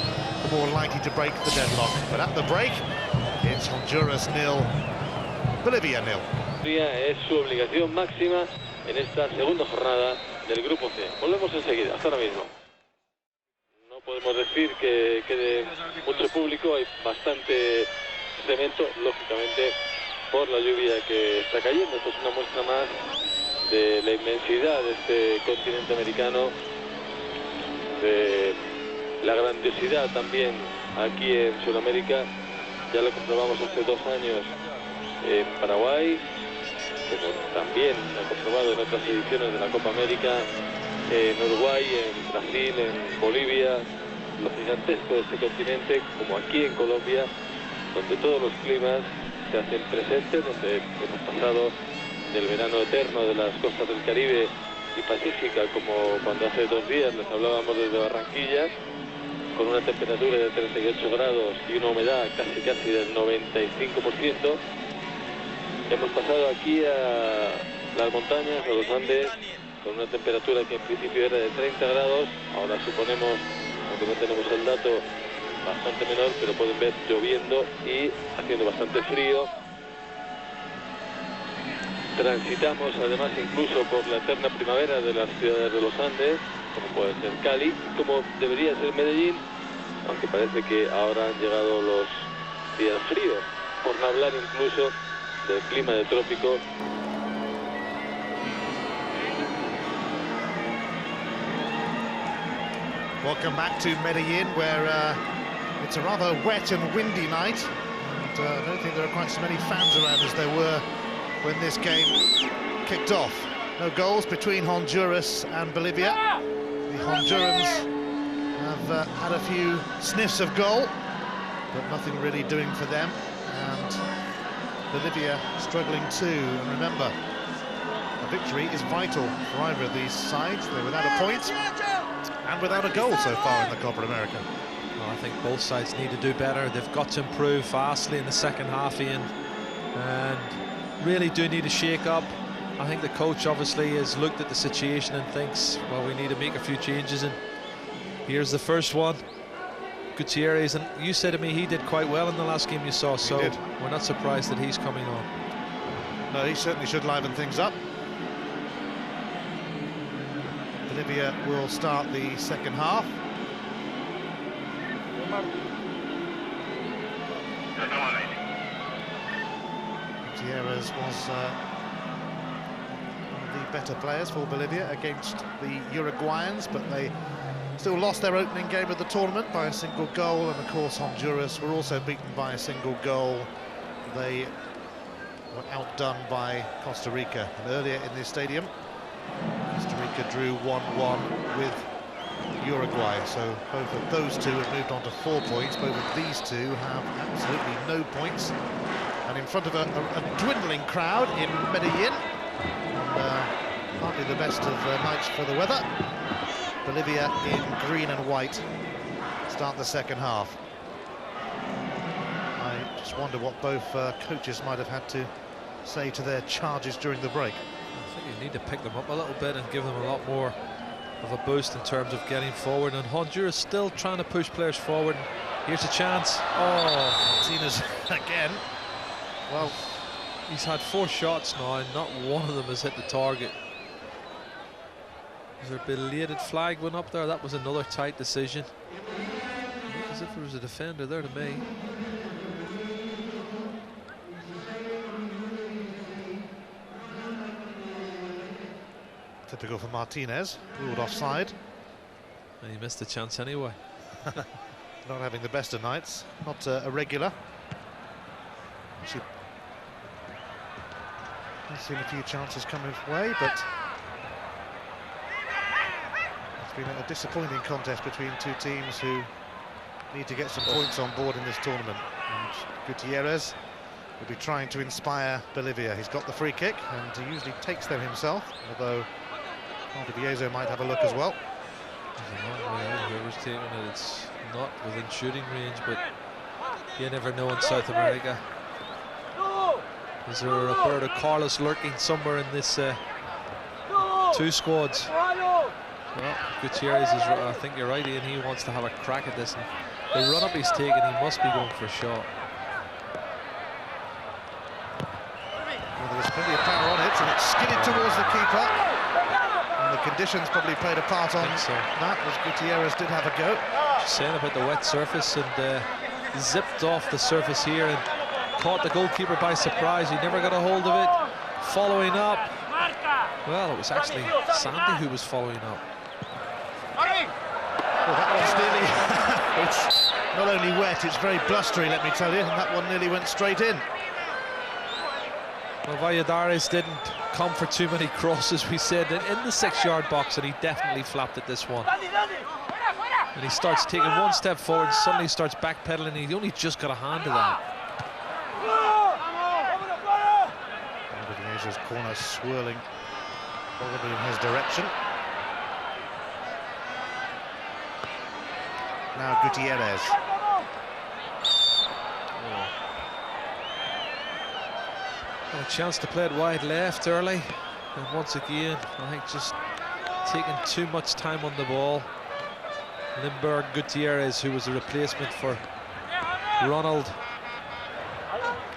A: more likely to break the deadlock. But at the break, it's Honduras 0, Bolivia 0.
C: Es su obligación máxima en esta segunda jornada del Grupo C. Volvemos enseguida, hasta ahora mismo. No podemos decir que quede mucho público, hay bastante cemento, lógicamente, por la lluvia que está cayendo. Esto es una muestra más de la inmensidad de este continente americano, de la grandiosidad también aquí en Sudamérica. Ya lo comprobamos hace 2 años en Paraguay, como también se ha comprobado en otras ediciones de la Copa América, en Uruguay, en Brasil, en Bolivia. Lo gigantesco de este continente, como aquí en Colombia, donde todos los climas se hacen presentes, donde hemos pasado del verano eterno de las costas del Caribe y Pacífica, como cuando hace 2 días les hablábamos desde Barranquilla, con una temperatura de 38 grados y una humedad casi del 95%. Hemos pasado aquí a las montañas, a los Andes, con una temperatura que en principio era de 30 grados, ahora suponemos, aunque no tenemos el dato, bastante menor, pero pueden ver lloviendo y haciendo bastante frío. Transitamos además incluso por la eterna primavera de las ciudades de los Andes, como puede ser Cali, como debería ser Medellín, aunque parece que ahora han llegado los días fríos, por no hablar incluso del clima de trópico.
A: Welcome back to Medellin, where it's a rather wet and windy night, and I don't think there are quite so many fans around as there were when this game kicked off. No goals between Honduras and Bolivia. The Hondurans have had a few sniffs of goal, but nothing really doing for them, and Bolivia struggling too. And remember, a victory is vital for either of these sides. They're without a point and without a goal so far in the Copa America.
B: Well, I think both sides need to do better. They've got to improve vastly in the second half, Ian, and really do need a shake-up. I think the coach obviously has looked at the situation and thinks, well, we need to make a few changes, and here's the first one. Gutierrez, and you said to me he did quite well in the last game you saw, so we're not surprised that he's coming on.
A: No, he certainly should liven things up. Bolivia will start the second half. Gutierrez was one of the better players for Bolivia against the Uruguayans, but they still lost their opening game of the tournament by a single goal, and of course Honduras were also beaten by a single goal. They were outdone by Costa Rica, and earlier in this stadium Costa Rica drew 1-1 with Uruguay, so both of those two have moved on to 4 points. Both of these two have absolutely no points, and in front of a dwindling crowd in Medellin, and hardly the best of nights for the weather. Bolivia in green and white start the second half. I just wonder what both coaches might have had to say to their charges during the break.
B: I think you need to pick them up a little bit and give them a lot more of a boost in terms of getting forward, and Honduras still trying to push players forward. Here's a chance. Oh,
A: Martinez again. Well,
B: he's had 4 shots now and not one of them has hit the target. Is there a belated flag went up there? That was another tight decision. Looked as if there was a defender there to me.
A: Typical for Martinez, ruled offside.
B: And he missed the chance anyway.
A: Not having the best of nights, not a regular. I've seen a few chances come his way, but It's been a disappointing contest between two teams who need to get some points on board in this tournament. And Gutierrez will be trying to inspire Bolivia. He's got the free kick, and he usually takes them himself, although Valdivieso might have a look as well.
B: There's a long way out. Whoever's taking it, it's not within shooting range, but you never know in South America. Is there a Roberto Carlos lurking somewhere in this two squads? Well, Gutierrez is, I think you're right, Ian, he wants to have a crack at this. And the run-up he's taken, he must be going for a shot.
A: Well, there's plenty of power on it, and it's skidded towards the keeper. And the conditions probably played a part on that, as Gutierrez did have a go.
B: Just saying about the wet surface, and zipped off the surface here and caught the goalkeeper by surprise. He never got a hold of it. Following up. Well, it was actually Sandy who was following up.
A: Well, that one's nearly... it's not only wet, it's very blustery, let me tell you, and that one nearly went straight in.
B: Well, Valladares didn't come for too many crosses, we said, in the 6-yard box, and he definitely flapped at this one. And he starts taking one step forward, and suddenly starts backpedaling, and he only just got a hand to that.
A: Valdivieso's corner swirling probably in his direction. Now Gutierrez.
B: A chance to play it wide left early, and once again, I think just taking too much time on the ball. Limburg Gutierrez, who was a replacement for Ronald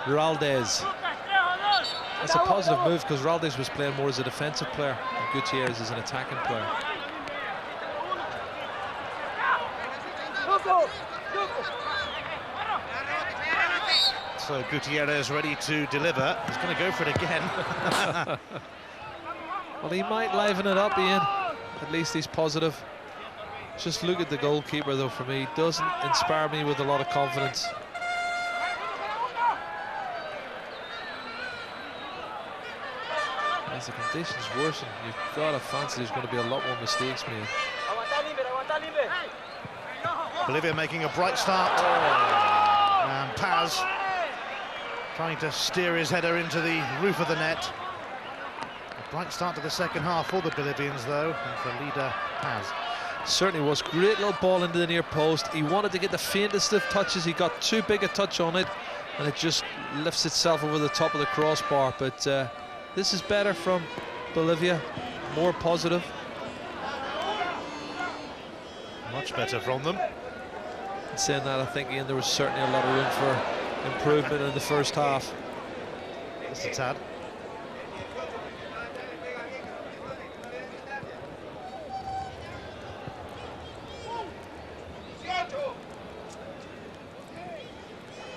B: Raldez. That's a positive move because Raldez was playing more as a defensive player and Gutierrez is an attacking player.
A: So Gutierrez ready to deliver. He's going to go for it again.
B: Well, he might liven it up, Ian. At least he's positive. Just look at the goalkeeper, though, for me. Doesn't inspire me with a lot of confidence. As the conditions worsen, you've got to fancy there's going to be a lot more mistakes made.
A: Bolivia making a bright start. And Paz trying to steer his header into the roof of the net. A bright start to the second half for the Bolivians, though, and for leader Paz.
B: Certainly was. Great little ball into the near post. He wanted to get the faintest of touches. He got too big a touch on it, and it just lifts itself over the top of the crossbar. But this is better from Bolivia, more positive.
A: Much better from them.
B: And saying that, I think, Ian, there was certainly a lot of room for improvement in the first half.
A: Just a tad.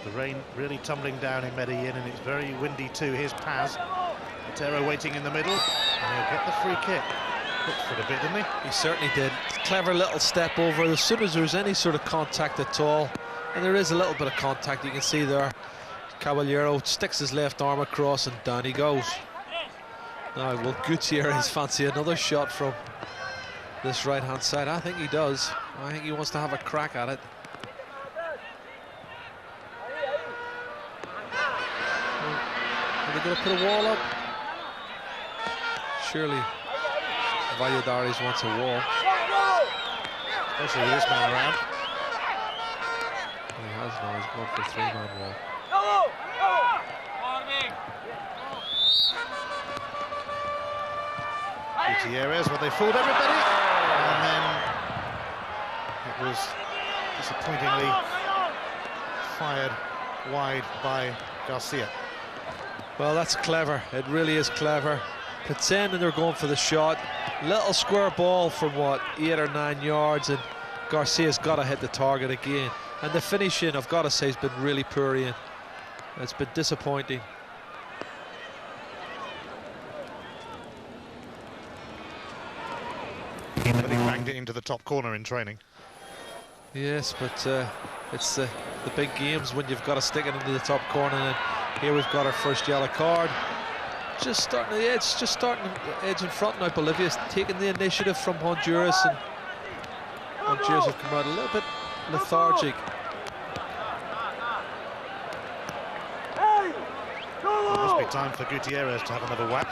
A: The rain really tumbling down in Medellin, and it's very windy too. Here's Paz. Otero waiting in the middle, and he'll get the free kick. Looked for it a bit, didn't he?
B: He certainly did. Clever little step over. As soon as there's any sort of contact at all, and there is a little bit of contact, you can see there, Caballero sticks his left arm across, and down he goes. Now, will Gutierrez fancy another shot from this right-hand side? I think he does. I think he wants to have a crack at it. Are they going to put a wall up? Surely Valladares wants a wall.
A: Especially with this man around.
B: He has now, he's going for a 3-man wall.
A: Gutierrez, well, they fooled everybody. And then it was disappointingly fired wide by Garcia.
B: Well, that's clever. It really is clever. Pretending they're going for the shot. Little square ball from, what, 8 or 9 yards, and Garcia's got to hit the target again. And the finishing, I've got to say, has been really poor, Ian. It's been disappointing.
A: But he banged it into the top corner in training.
B: Yes, but it's the big games when you've got to stick it into the top corner. And here we've got our first yellow card. Just starting the edge, just starting the edge in front now. Bolivia's taking the initiative from Honduras, and Honduras have come out a little bit lethargic.
A: It must be time for Gutierrez to have another whack.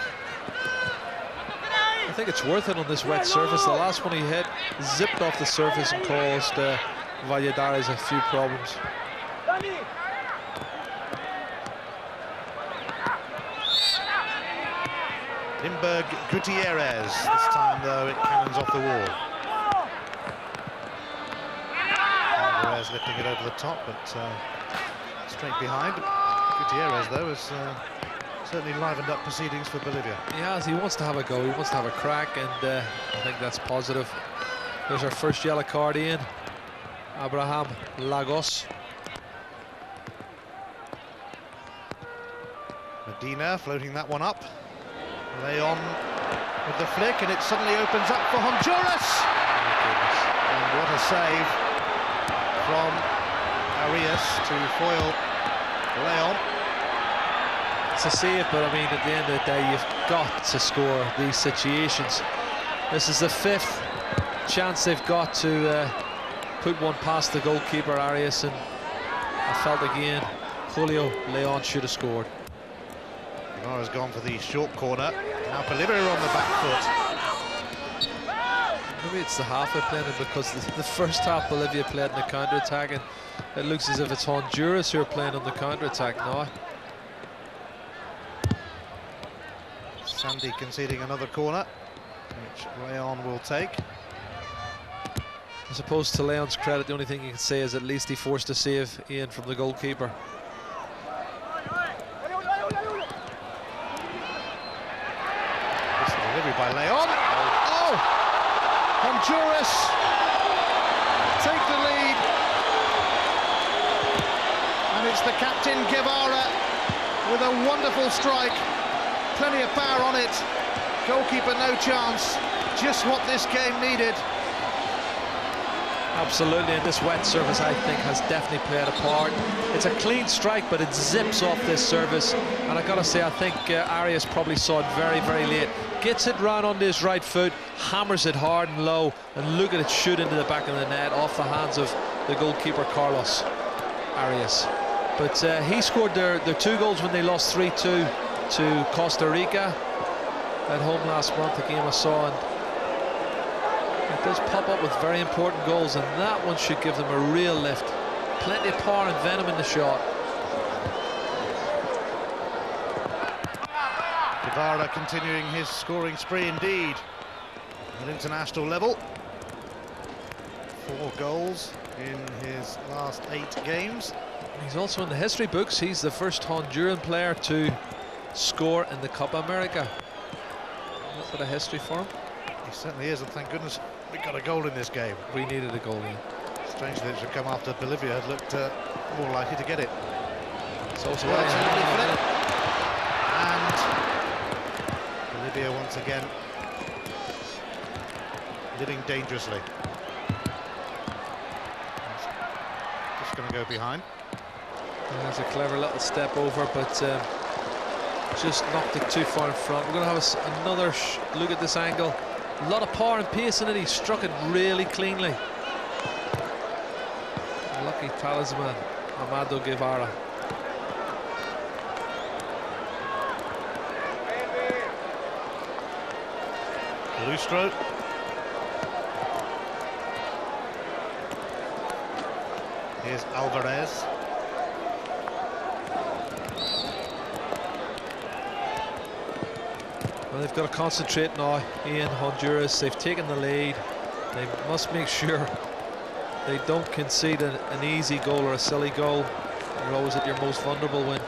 B: I think it's worth it on this wet surface. The last one he hit zipped off the surface and caused Valladares a few problems.
A: Lindbergh Gutierrez. This time, though, it cannons off the wall. Alvarez lifting it over the top, but straight behind. Gutierrez, though, has certainly livened up proceedings for Bolivia.
B: He has. He wants to have a go. He wants to have a crack, and I think that's positive. There's our first yellow card, Ian. Abraham Lagos.
A: Medina floating that one up. Leon with the flick, and it suddenly opens up for Honduras. And what a save from Arias to foil Leon.
B: To see it, but I mean, at the end of the day, you've got to score these situations. This is the 5th chance they've got to put one past the goalkeeper, Arias, and I felt again, Julio Leon should have scored.
A: Guevara's gone for the short corner. Now Bolivia are on the back foot.
B: Maybe it's the half they're playing it, because the first half Bolivia played in the counter-attack, and it looks as if it's Honduras who are playing on the counter-attack now.
A: Sandy conceding another corner, which Leon will take.
B: I suppose to Leon's credit, the only thing you can say is at least he forced a save, Ian, from the goalkeeper.
A: This is delivery by Leon. Oh! Honduras take the lead. And it's the captain, Guevara, with a wonderful strike. Plenty of power on it. Goalkeeper no chance. Just what this game needed.
B: Absolutely, and this wet surface, I think, has definitely played a part. It's a clean strike, but it zips off this surface. And I gotta say, I think Arias probably saw it very, very late. Gets it round onto his right foot, hammers it hard and low, and look at it shoot into the back of the net off the hands of the goalkeeper, Carlos Arias. But he scored their 2 goals when they lost 3-2 to Costa Rica at home last month, a game I saw, and it does pop up with very important goals, and that one should give them a real lift. Plenty of power and venom in the shot.
A: Guevara continuing his scoring spree indeed at international level. 4 goals in his last 8 games.
B: He's also in the history books. He's the first Honduran player to score in the Copa America. A little bit of history for him.
A: He certainly is, and thank goodness we got a goal in this game.
B: We needed a goal in.
A: Strange that it should come after Bolivia had looked more likely to get it.
B: It's also
A: And Bolivia once again living dangerously. Just going to go behind.
B: And there's a clever little step over, but just knocked it too far in front. We're going to have another look at this angle. A lot of power and pace in it. He struck it really cleanly. Lucky talisman, Amado Guevara.
A: Lustro. Here's Alvarez.
B: Well, they've got to concentrate now, Ian. Honduras, they've taken the lead. They must make sure they don't concede an easy goal or a silly goal. You're always at your most vulnerable when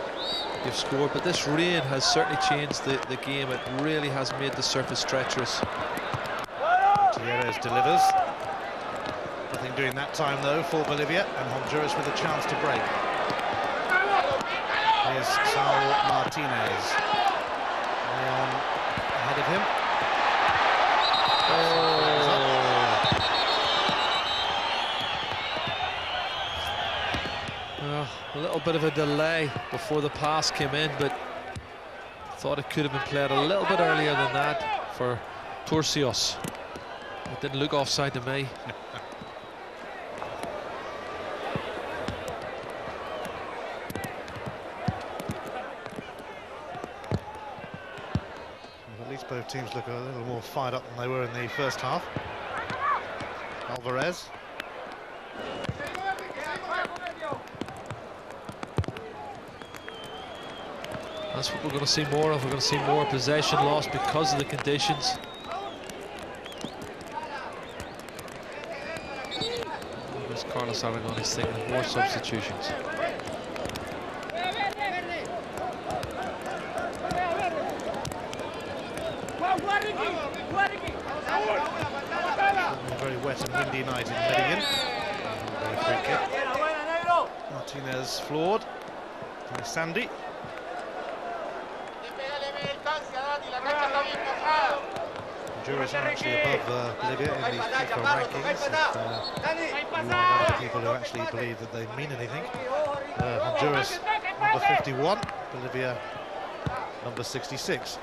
B: you've scored, but this rain has certainly changed the game. It really has made the surface treacherous.
A: Gutierrez delivers. Nothing doing that time though for Bolivia, and Honduras with a chance to break. Here's Saul Martinez. Leon ahead of him.
B: A little bit of a delay before the pass came in, but thought it could have been played a little bit earlier than that for Turcios. It didn't look offside to me.
A: both teams look a little more fired up than they were in the first half. Alvarez.
B: That's what we're going to see more of. We're going to see more possession loss because of the conditions. There's Carlos Aragon is thinking of more substitutions.
A: A very wet and windy night in Medellin. Free kick. Martinez floored. Sandy. Honduras are actually above Bolivia in the FIFA rankings. You are people who actually believe that they mean anything. Honduras number 51, Bolivia number 66.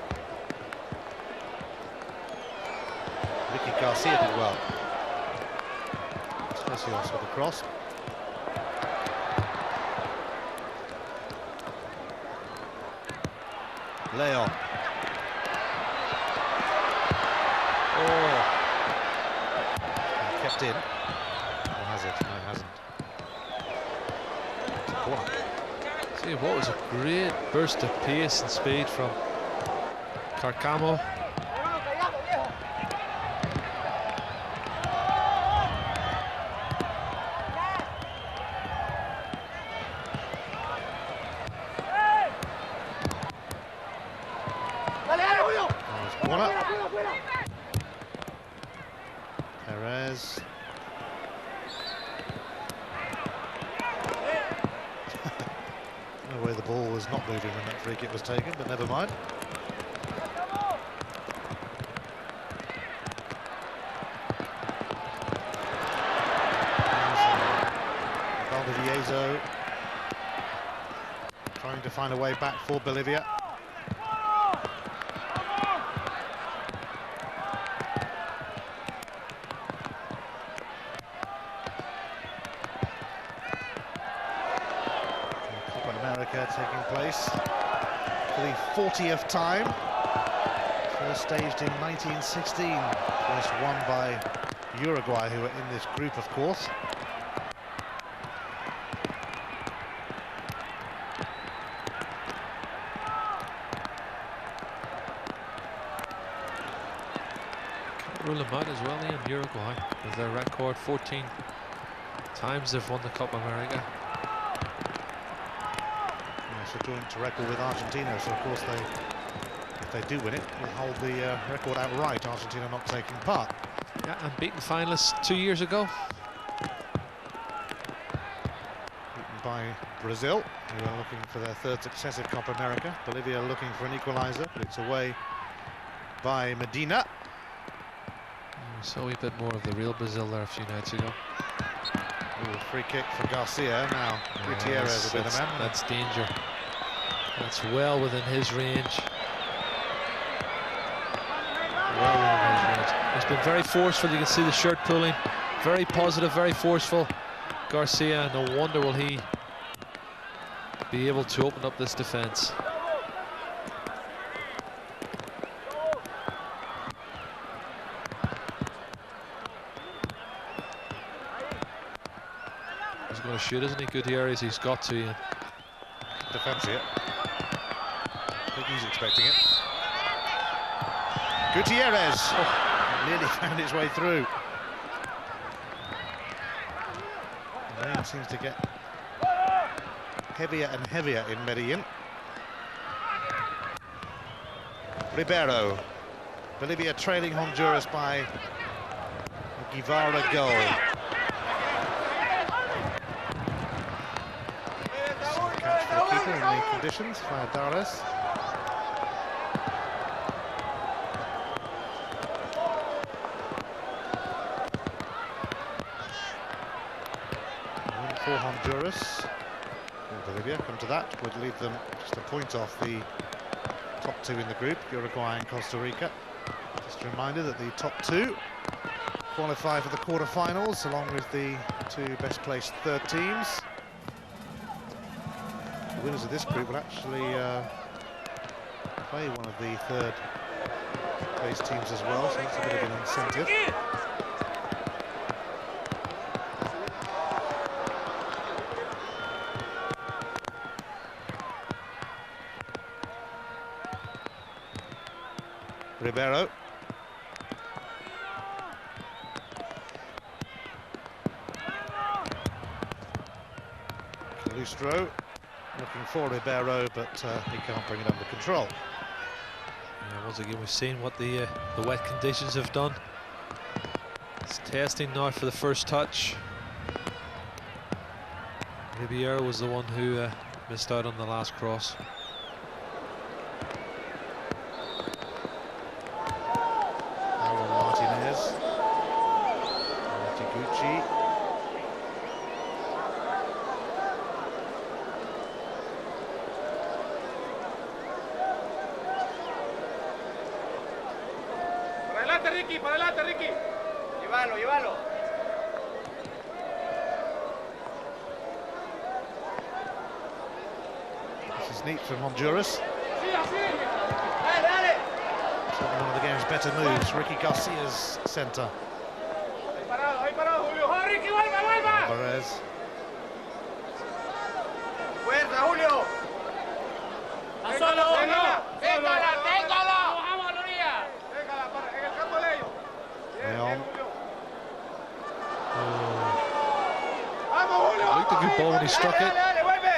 A: Ricky Garcia did well. Especially with the cross. Leon. Oh. Kept in. Or has it? No, it hasn't.
B: See, what was a great burst of pace and speed from Carcamo.
A: Perez. No way the ball was not moving when that free kick was taken, but never mind. Valdivieso trying to find a way back for Bolivia. Copa America taking place for the 40th time. First staged in 1916. First won by Uruguay, who were in this group, of course.
B: Rule them out as well, Ian. Uruguay, with their record, 14 times they've won the Copa America.
A: It's a joint record with Argentina, so of course if they do win it, will hold the record outright. Argentina not taking part.
B: Yeah, and beaten finalists 2 years ago.
A: Beaten by Brazil, who are looking for their third successive Copa America. Bolivia looking for an equaliser, but it's away by Medina.
B: We saw a wee bit more of the real Brazil there a few nights ago.
A: Ooh, free kick for Garcia. Now Gutierrez will be the man.
B: That's danger. That's well within his range. Well within his range. He's been very forceful. You can see the shirt pulling. Very positive, very forceful. Garcia, no wonder will he be able to open up this defence. He's going to shoot, isn't he? Gutierrez, he's got to. Ian.
A: Defence here. I think he's expecting it. Gutierrez nearly found his way through. The rain seems to get heavier and heavier in Medellin. Ribeiro. Bolivia trailing Honduras by a Guevara goal. Catch for the keeper in the conditions, Valladares. For Honduras, or Bolivia, come to that, would leave them just a point off the top two in the group, Uruguay and Costa Rica. Just a reminder that the top two qualify for the quarter-finals, along with the two best-placed third teams. The winners of this group will actually play one of the third based teams as well, so it's a bit of an incentive. Ribeiro. Calustro looking for Ribeiro, but he can't bring it under control.
B: Yeah, once again, we've seen what the wet conditions have done. It's testing now for the first touch. Ribeiro was the one who missed out on the last cross.
A: Martinez. Gucci.
D: Para adelante, Ricky. Llévalo, llévalo.
A: This is neat from Honduras.
D: Dale, dale.
A: Certainly one of the game's better moves. Ricky Garcia's centre.
D: Ahí parado, Julio. ¡Oh, Ricky, vuelve, vuelve!
A: Alvarez.
D: Fuerza, Julio. Solo uno. Téngala, téngala. Vamos, Loría. Téngala, en el campo de ellos.
A: Leon.
D: Vamos, Julio.
B: Looked a good ball when he struck it.
D: Dale, vuelve.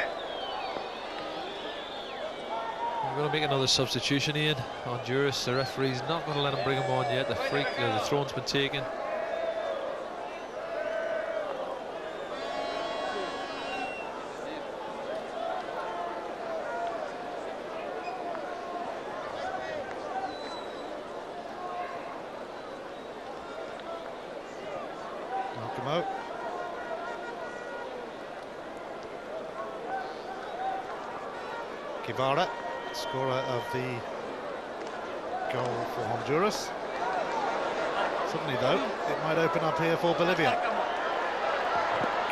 B: We're going to make another substitution, Ian. Honduras, the referee's not going to let him bring him on yet. The throw-in's been taken.
A: Guevara, scorer of the goal for Honduras. Suddenly, though, it might open up here for Bolivia.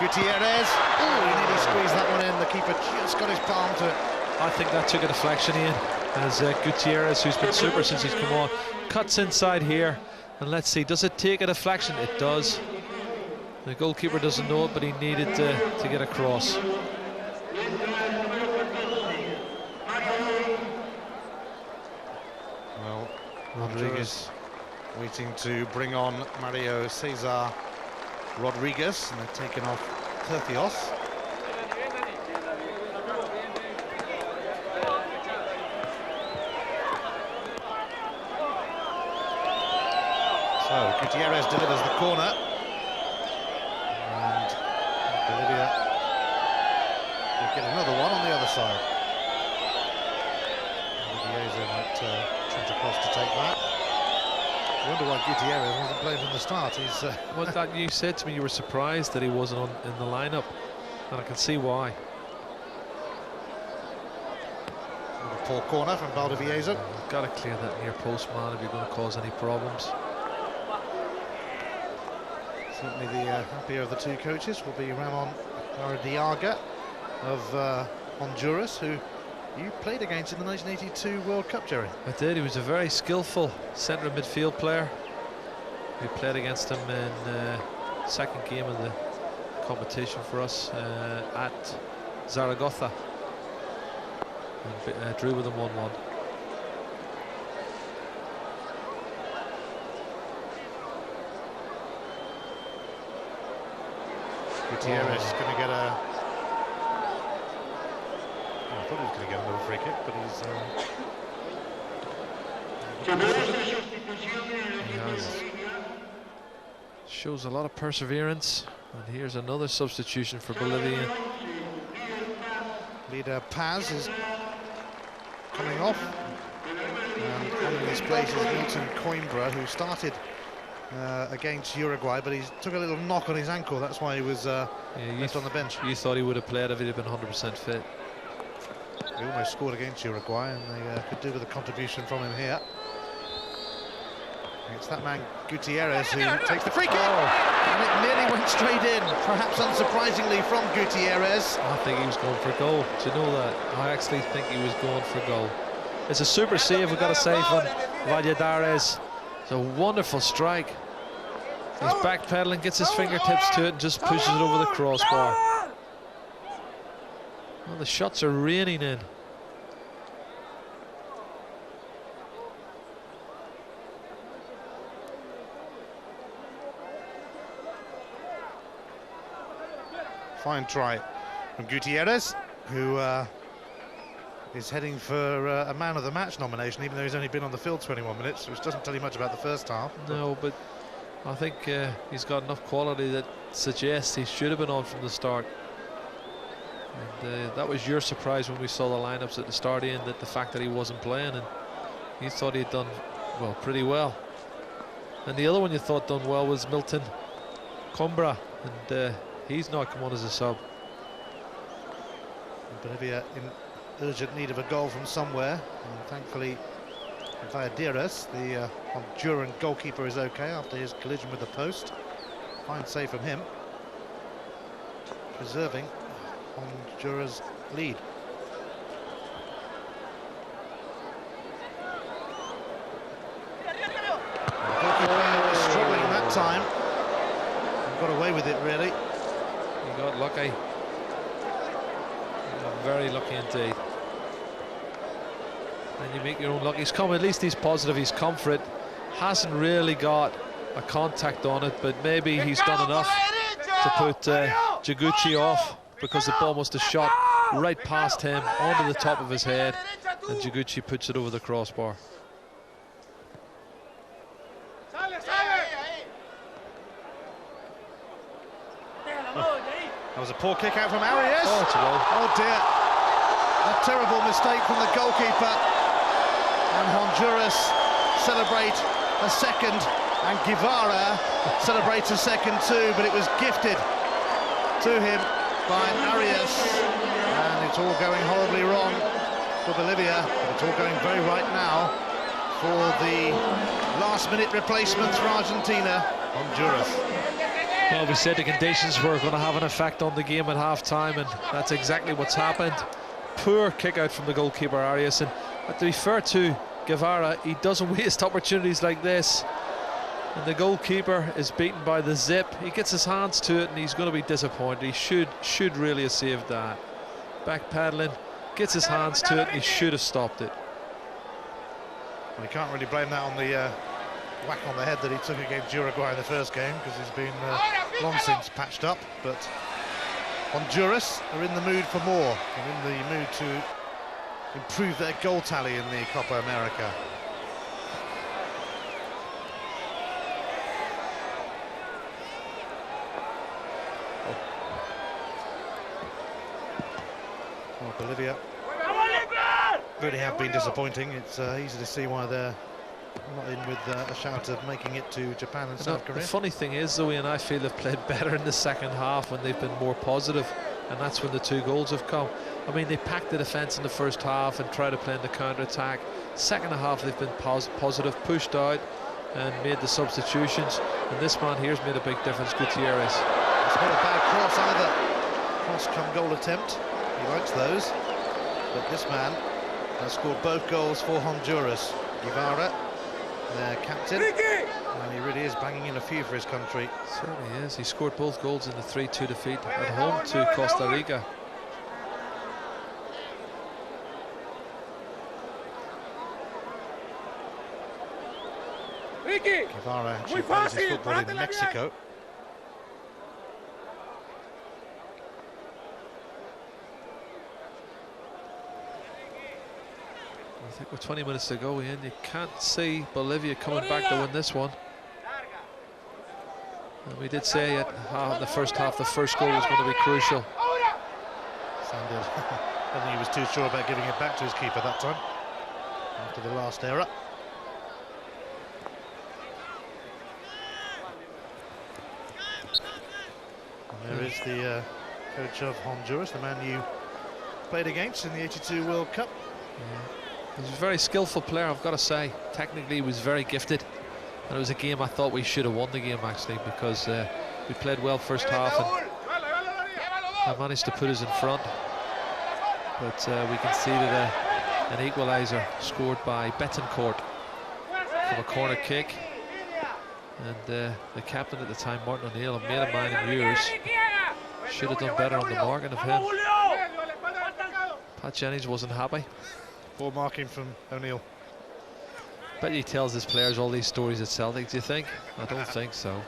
A: Gutierrez. Oh, he nearly squeezed that one in. The keeper just got his palm to it.
B: I think that took a deflection, Ian, as Gutierrez, who's been super since he's come on, cuts inside here. And let's see, does it take a deflection? It does. The goalkeeper doesn't know it, but he needed to get across.
A: Well, Rodriguez waiting to bring on Mario Cesar Rodriguez, and they've taken off Tercios. So Gutierrez delivers the corner, and Bolivia will get another one on the other side. Gutierrez might trot across to take that. I wonder why Gutierrez wasn't playing from the start. He's
B: Well, that you said to me you were surprised that he wasn't in the lineup, and I can see why.
A: a poor corner from Valdivieso.
B: Got to clear that near post, man, if you're going to cause any problems.
A: Certainly the happier of the two coaches will be Ramon Ardiaga of Honduras, who you played against in the 1982 World Cup, Gerry.
B: I did. He was a very skillful centre midfield player. We played against him in second game of the competition for us at Zaragoza, and drew with him 1-1.
A: Gutierrez is going to get a... I thought he was going to get another free kick, but
B: He has. Shows a lot of perseverance, and here's another substitution for Bolivia.
A: Leader Paz is coming off, and coming in his place is Milton Coimbra, who started against Uruguay, but he took a little knock on his ankle. That's why he was left on the bench.
B: You thought he would have played if he'd have been 100% fit.
A: He almost scored against Uruguay, and they could do with a contribution from him here. It's that man Gutierrez who takes the free kick, and it nearly went straight in, perhaps unsurprisingly from Gutierrez.
B: I think he was going for goal. Do you know that? I actually think he was going for goal. It's a super save, we've got to say, from Valladares. It's a wonderful strike. He's backpedaling, gets his fingertips to it and just pushes it over the crossbar. Well, the shots are raining in.
A: Fine try from Gutierrez, who is heading for a man of the match nomination, even though he's only been on the field 21 minutes, which doesn't tell you much about the first half.
B: No, but I think he's got enough quality that suggests he should have been on from the start. And that was your surprise when we saw the lineups at the start, Ian, that the fact that he wasn't playing, and you thought he'd done, well, pretty well. And the other one you thought done well was Milton Combra, and he's not come on as a sub.
A: Bolivia in urgent need of a goal from somewhere, and thankfully Valladares, the Honduran goalkeeper, is okay after his collision with the post. Fine save from him, preserving Honduras' lead. The goalkeeper was struggling that time. Got away with it, really.
B: He got lucky. He got very lucky indeed. And you make your own luck. He's come, at least he's positive, he's come for it. Hasn't really got a contact on it, but maybe he's done enough to put Jaguchi off, because the ball must have shot right past him onto the top of his head, and Jaguchi puts it over the crossbar.
A: That was a poor kick out from Arias.
B: Oh, it's a goal.
A: Oh dear. A terrible mistake from the goalkeeper. And Honduras celebrate a second, and Guevara celebrates a second too, but it was gifted to him by Arias. And it's all going horribly wrong for Bolivia, but it's all going very right now for the last-minute replacements for Argentina, Honduras.
B: Well, we said the conditions were going to have an effect on the game at half-time, and that's exactly what's happened. Poor kick out from the goalkeeper Arias, and to be fair to Guevara, he doesn't waste opportunities like this. And the goalkeeper is beaten by the zip. He gets his hands to it, and he's going to be disappointed. He should really have saved that. Backpedaling, gets his hands to it, and he should have stopped it.
A: Well, you can't really blame that on the whack on the head that he took against Uruguay in the first game, because he's been long since patched up. But Honduras are in the mood for more, and in the mood to improve their goal tally in the Copa America. Well, Bolivia really have been disappointing. It's easy to see why they're not in with a shout of making it to Japan and South Korea.
B: The funny thing is, Zoe, and I feel they've played better in the second half when they've been more positive, and that's when the 2 goals have come. I mean, they packed the defence in the first half and tried to play in the counter-attack. Second half, they've been positive, pushed out and made the substitutions, and this man here's made a big difference, Gutierrez.
A: It's not a bad cross either. Cross-come goal attempt. He likes those. But this man has scored both goals for Honduras. Guevara, their captain, and he really is banging in a few for his country.
B: Certainly is. He scored both goals in the 3-2 defeat at home to Costa Rica.
A: Guevara actually plays his football in Mexico.
B: I think with 20 minutes to go, Ian, you can't see Bolivia coming back to win this one. And we did say at the first half, the first goal was going to be crucial.
A: Sounded, I don't think he was too sure about giving it back to his keeper that time, after the last error. And there is the coach of Honduras, the man you played against in the '82 World Cup.
B: Yeah. He's a very skillful player, I've got to say. Technically, he was very gifted. And it was a game I thought we should have won the game, actually, because we played well first half and managed to put us in front. But we conceded an equaliser scored by Betancourt. from a corner kick. And the captain at the time, Martin O'Neill, a mate of mine in years, should have done better on the marking of him. Pat Jennings wasn't happy.
A: Poor marking from O'Neill.
B: Bet he tells his players all these stories at Celtic, do you think? I don't think so.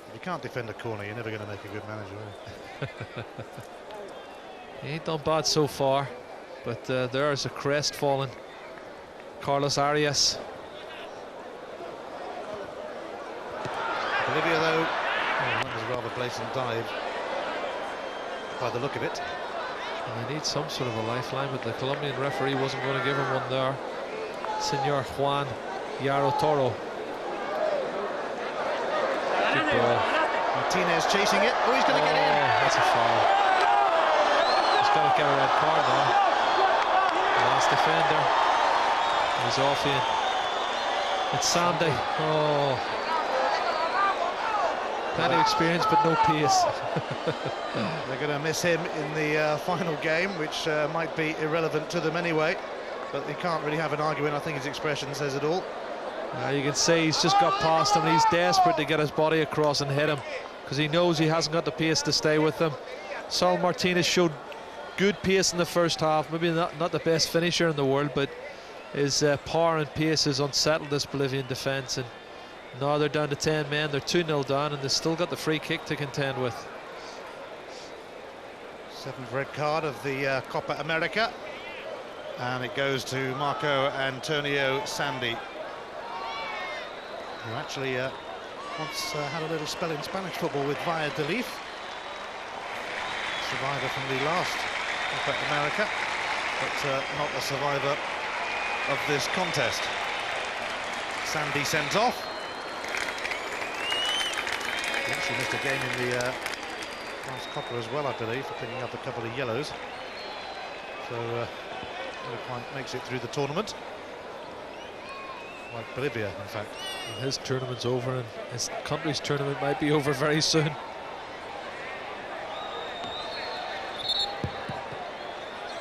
A: If you can't defend a corner, you're never going to make a good manager, are you?
B: He ain't done bad so far, but there's a crestfallen Carlos Arias.
A: Bolivia, though, that was a rather blatant dive by the look of it.
B: And they need some sort of a lifeline, but the Colombian referee wasn't going to give him one there. Senor Juan Yaro Toro. Good ball.
A: Martinez chasing it. Oh, he's going to get in.
B: That's a foul. He's got to get a red card now. Last defender. He's off in. It's Sandy. Oh. Plenty of experience, but no pace.
A: They're going to miss him in the final game, which might be irrelevant to them anyway. But they can't really have an argument. I think his expression says it all.
B: You can see he's just got past him, and he's desperate to get his body across and hit him, because he knows he hasn't got the pace to stay with them. Saul Martinez showed good pace in the first half. Maybe not the best finisher in the world, but his power and pace has unsettled this Bolivian defence. And now they're down to 10 men. They're 2-0 down, and they've still got the free kick to contend with.
A: 7th red card of the Copa America, and it goes to Marco Antonio Sandy, who actually once had a little spell in Spanish football with Valladolid, survivor from the last Copa America, but not a survivor of this contest. Sandy sent off. He actually missed a game in the last Copa as well, I believe, for picking up a couple of yellows. So never quite makes it through the tournament. Like Bolivia, in fact.
B: And his tournament's over, and his country's tournament might be over very soon.
A: And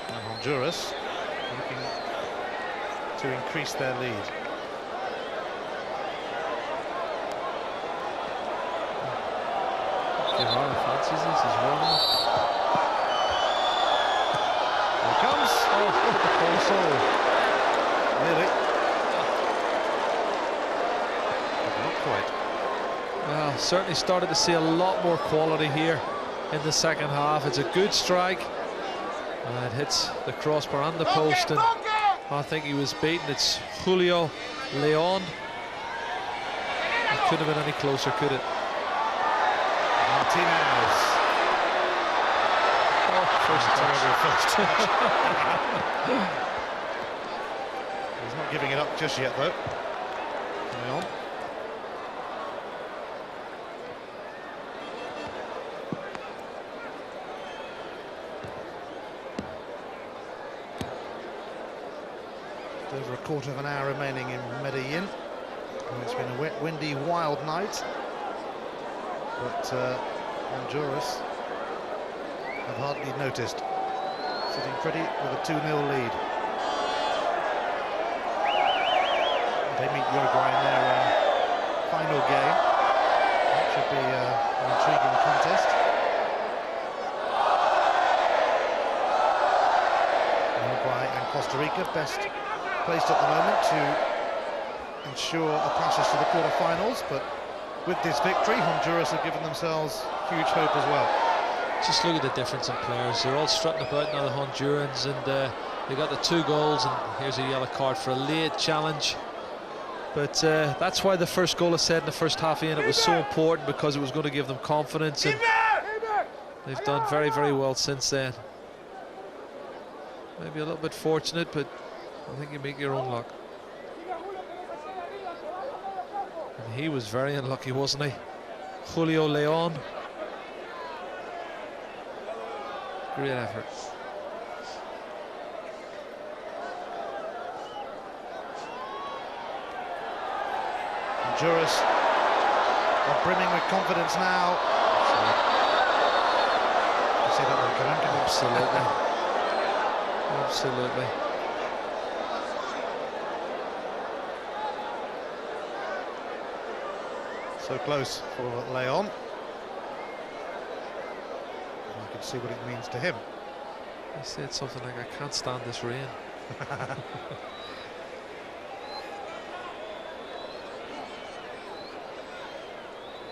A: Honduras looking to increase their lead.
B: Guevara fancies this as well.
A: Here it comes. Also, nearly. Not quite.
B: Well, certainly started to see a lot more quality here in the second half. It's a good strike. It hits the crossbar and the post, and I think he was beaten. It's Julio Leon. It couldn't have been any closer, could it?
A: Martinez.
B: First touch.
A: He's not giving it up just yet, though. Hang on. Over a quarter of an hour remaining in Medellin. It's been a wet, windy, wild night. But Honduras have hardly noticed, sitting pretty with a 2-0 lead. They meet Uruguay in their final game. That should be an intriguing contest. Uruguay and Costa Rica best placed at the moment to ensure a passage to the quarter-finals, but with this victory, Honduras have given themselves huge hope as well.
B: Just look at the difference in players. They're all strutting about now, the Hondurans, and they got the 2 goals, and here's a yellow card for a late challenge. But that's why the first goal is said in the first half, Ian. It was so important because it was going to give them confidence, and they've done very, very well since then. Maybe a little bit fortunate, but I think you make your own luck. And he was very unlucky, wasn't he? Julio Leon. Great effort.
A: Honduras are brimming with confidence now. You see that one coming?
B: Absolutely. Absolutely.
A: So close for Leon. You can see what it means to him.
B: He said something like, "I can't stand this rain."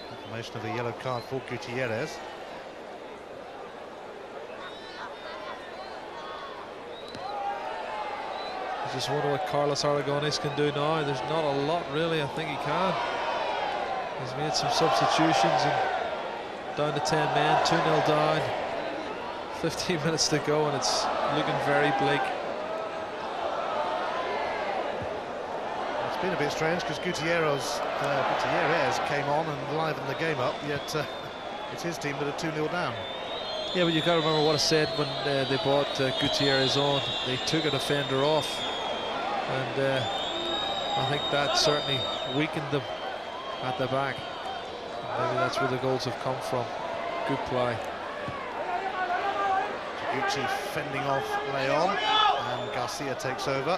A: Confirmation of a yellow card for Gutierrez.
B: I just wonder what Carlos Aragones can do now. There's not a lot really. I think he can. He's made some substitutions and down to 10 men, 2-0 down. 15 minutes to go and it's looking very bleak.
A: It's been a bit strange because Gutierrez came on and livened the game up, yet it's his team that are 2-0 down.
B: Yeah, but you've got to remember what I said when they brought Gutierrez on. They took a defender off, and I think that certainly weakened them at the back. Maybe that's where the goals have come from. Good play.
A: Gucci fending off Leon, and Garcia takes over.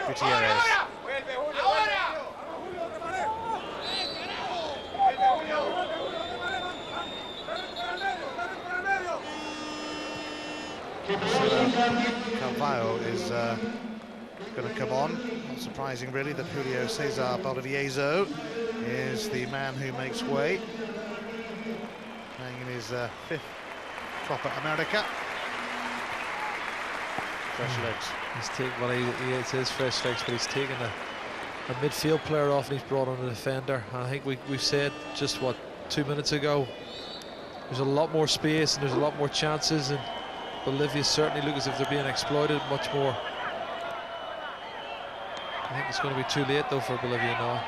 A: Gutierrez. Carvalho is going to come on. Not surprising really that Julio Cesar Valdivieso is the man who makes way. Playing in his 5th Copa America. Fresh legs.
B: He's taken, well, it's his fresh legs, but he's taken a midfield player off and he's brought on a defender. I think we've said just, what, 2 minutes ago, there's a lot more space and there's a lot more chances, and Bolivia certainly look as if they're being exploited much more. I think it's going to be too late though for Bolivia now.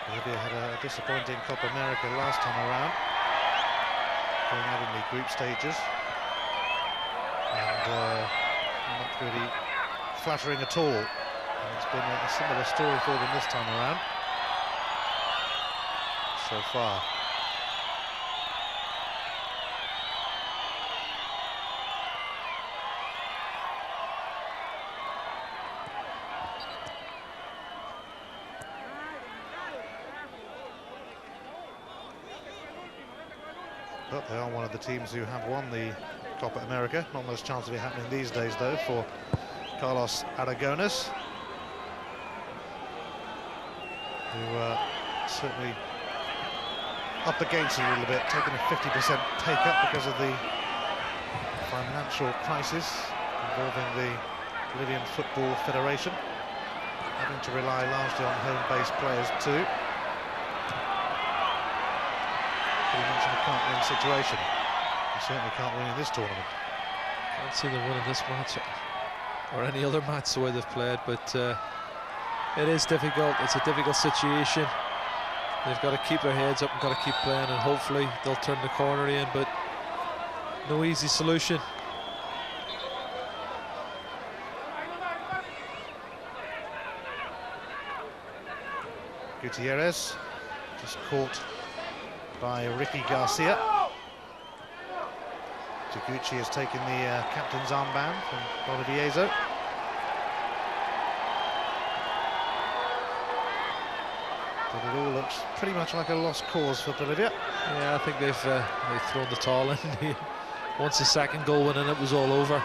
A: Bolivia had a disappointing Copa America last time around, going out in the group stages, and not really flattering at all. And it's been a similar story for them this time around so far. But they are one of the teams who have won the Copa America. Not much chance of it happening these days, though, for Carlos Aragones, who certainly up against it a little bit, taking a 50% pay cut because of the financial crisis involving the Bolivian Football Federation, having to rely largely on home-based players too. Pretty much in a can't-win situation. You certainly can't win in this tournament.
B: Can't see them winning this match or any other match the way they've played, but it is difficult. It's a difficult situation. They've got to keep their heads up and got to keep playing, and hopefully they'll turn the corner in, but no easy solution.
A: Gutierrez just caught by Ricky Garcia. Taguchi has taken the captain's armband from Valdivieso. But it all looks pretty much like a lost cause for Bolivia.
B: Yeah, I think they've thrown the towel in. Once the second goal went in, it was all over.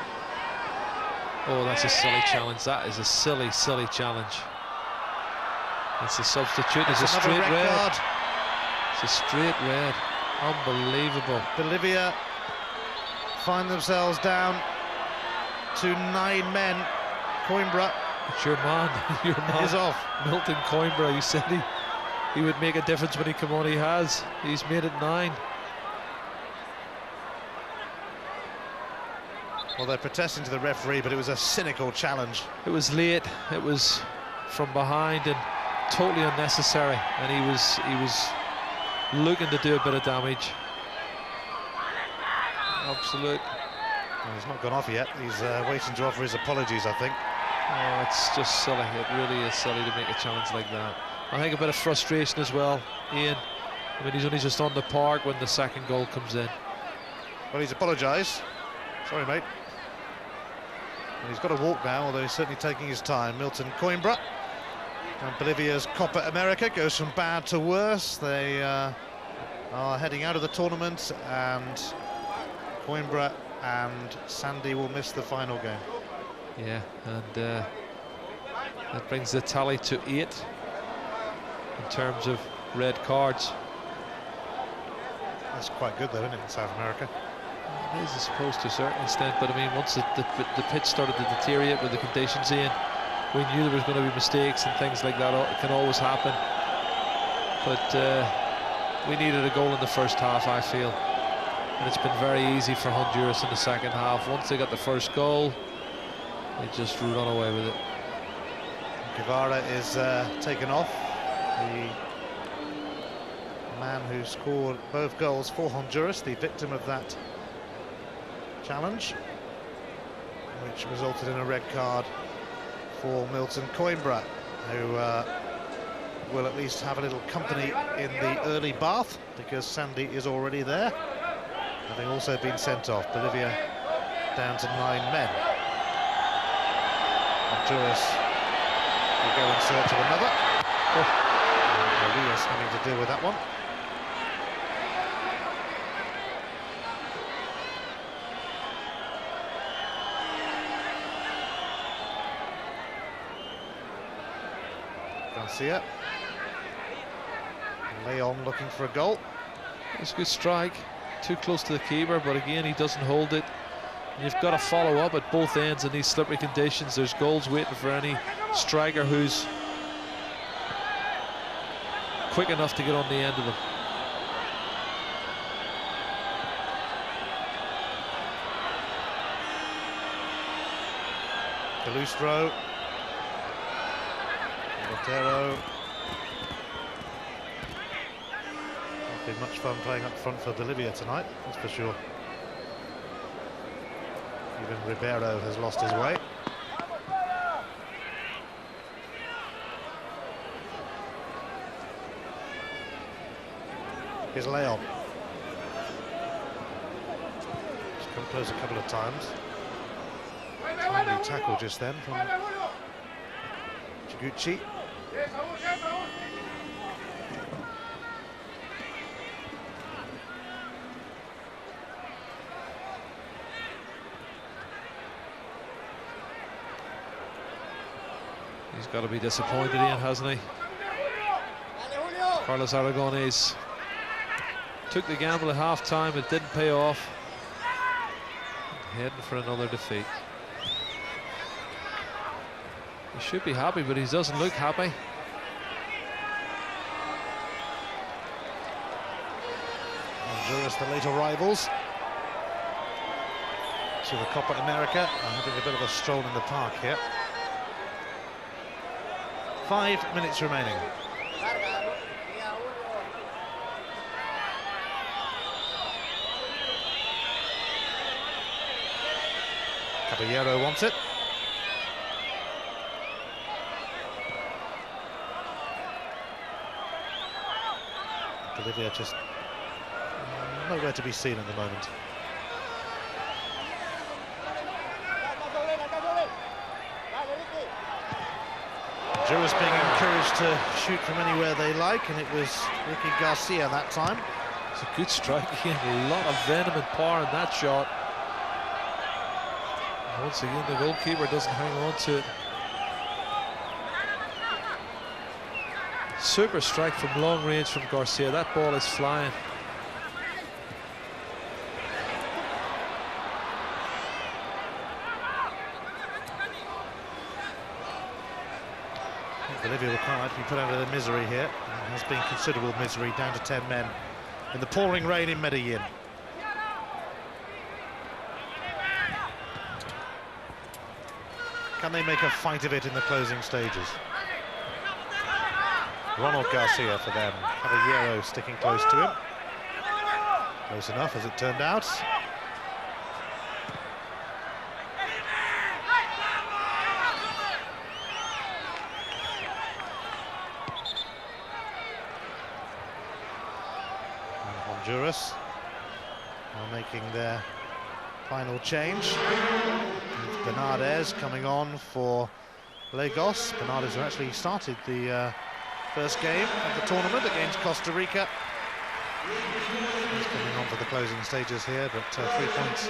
B: Oh, that's a silly challenge. That is a silly, silly challenge. That's a substitute. It's a straight red card. It's a straight red. Unbelievable.
A: Bolivia find themselves down to 9 men. Coimbra.
B: It's your man. Your man
A: is off.
B: Milton Coimbra. You said he would make a difference when he came on. He has. He's made it 9.
A: Well, they're protesting to the referee, but it was a cynical challenge.
B: It was late. It was from behind and totally unnecessary. And he was looking to do a bit of damage. Absolute
A: Well, he's not gone off yet. He's waiting to offer his apologies, I think.
B: Oh, it's just silly. It really is silly to make a challenge like that. I think a bit of frustration as well, Ian. I mean, he's only just on the park when the second goal comes in.
A: Well, he's apologised. Sorry, mate. And he's got to walk now, although he's certainly taking his time. Milton Coimbra. And Bolivia's Copa America goes from bad to worse. They are heading out of the tournament, and Coimbra and Sandy will miss the final game.
B: Yeah, and that brings the tally to 8 in terms of red cards.
A: That's quite good though, isn't it, in South America?
B: It is, I suppose, to a certain extent, but I mean, once the pitch started to deteriorate with the conditions in, we knew there was going to be mistakes and things like that. It can always happen. But we needed a goal in the first half, I feel. And it's been very easy for Honduras in the second half. Once they got the first goal, they just run away with it.
A: Guevara is taken off. The man who scored both goals for Honduras, the victim of that challenge, which resulted in a red card for Milton Coimbra, who will at least have a little company in the early bath, because Sandy is already there, having also been sent off. Bolivia down to 9 men. Honduras will go in search of another. Elias having to deal with that one. Garcia. Leon looking for a goal.
B: It's a good strike. Too close to the keeper, but again, he doesn't hold it. You've got to follow up at both ends in these slippery conditions. There's goals waiting for any striker who's quick enough to get on the end of them.
A: Calustro. Montero. Not been much fun playing up front for Bolivia tonight, that's for sure. Even Ribeiro has lost his way. Here's Leon. He's come close a couple of times. Timely tackle just then from Chiguchi.
B: He's got to be disappointed, Ian, hasn't he? Carlos Aragonés took the gamble at half-time, it didn't pay off. Heading for another defeat. He should be happy, but he doesn't look happy.
A: Honduras, the later rivals to the Copa America, are having a bit of a stroll in the park here. 5 minutes remaining. Caballero wants it. Bolivia just nowhere to be seen at the moment. Honduras being encouraged to shoot from anywhere they like, and it was Ricky Garcia that time.
B: It's a good strike again, a lot of venom and power in that shot. And once again, the goalkeeper doesn't hang on to it. Super strike from long range from Garcia. That ball is flying.
A: Bolivia will quite like to be put out of their misery here. There has been considerable misery, down to 10 men in the pouring rain in Medellin. Can they make a fight of it in the closing stages? Ronald Garcia for them. Caballero sticking close to him. Close enough, as it turned out. Honduras are making their final change. Bernardes coming on for Lagos. Bernardes who actually started the first game of the tournament against Costa Rica. He's coming on for the closing stages here, but 3 points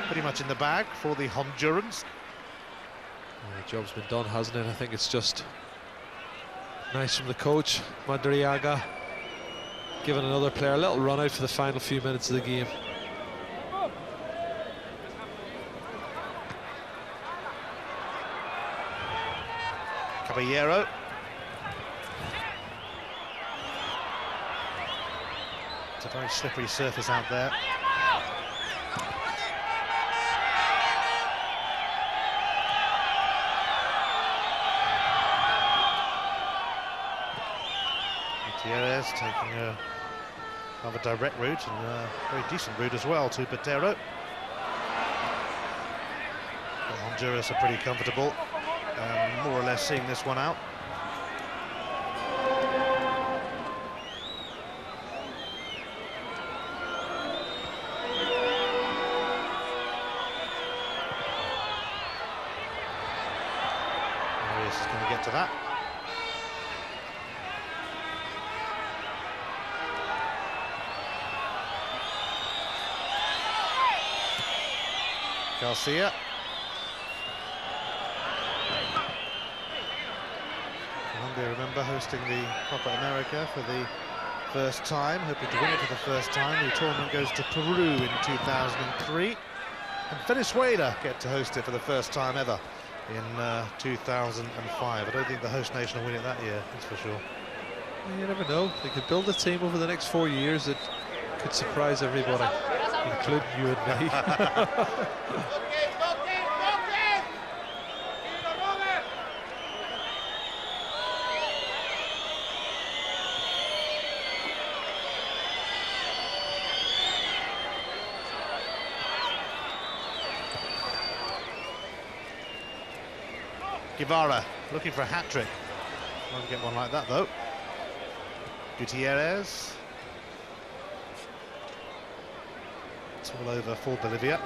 A: pretty much in the bag for the Hondurans.
B: Yeah, the job's been done, hasn't it? I think it's just nice from the coach, Madriaga, giving another player a little run out for the final few minutes of the game.
A: Caballero. It's a very slippery surface out there. Gutierrez taking a rather direct route and a very decent route as well to Botero. Honduras are pretty comfortable, more or less seeing this one out. Arias is going to get to that. Garcia. Colombia, remember, hosting the Copa America for the first time, hoping to win it for the first time. The tournament goes to Peru in 2003. And Venezuela get to host it for the first time ever in 2005. I don't think the host nation will win it that year, that's for sure.
B: You never know. They could build a team over the next 4 years that could surprise everybody, including you and me.
A: Guevara looking for a hat-trick. Won't get one like that though. Gutierrez. It's all over for Bolivia.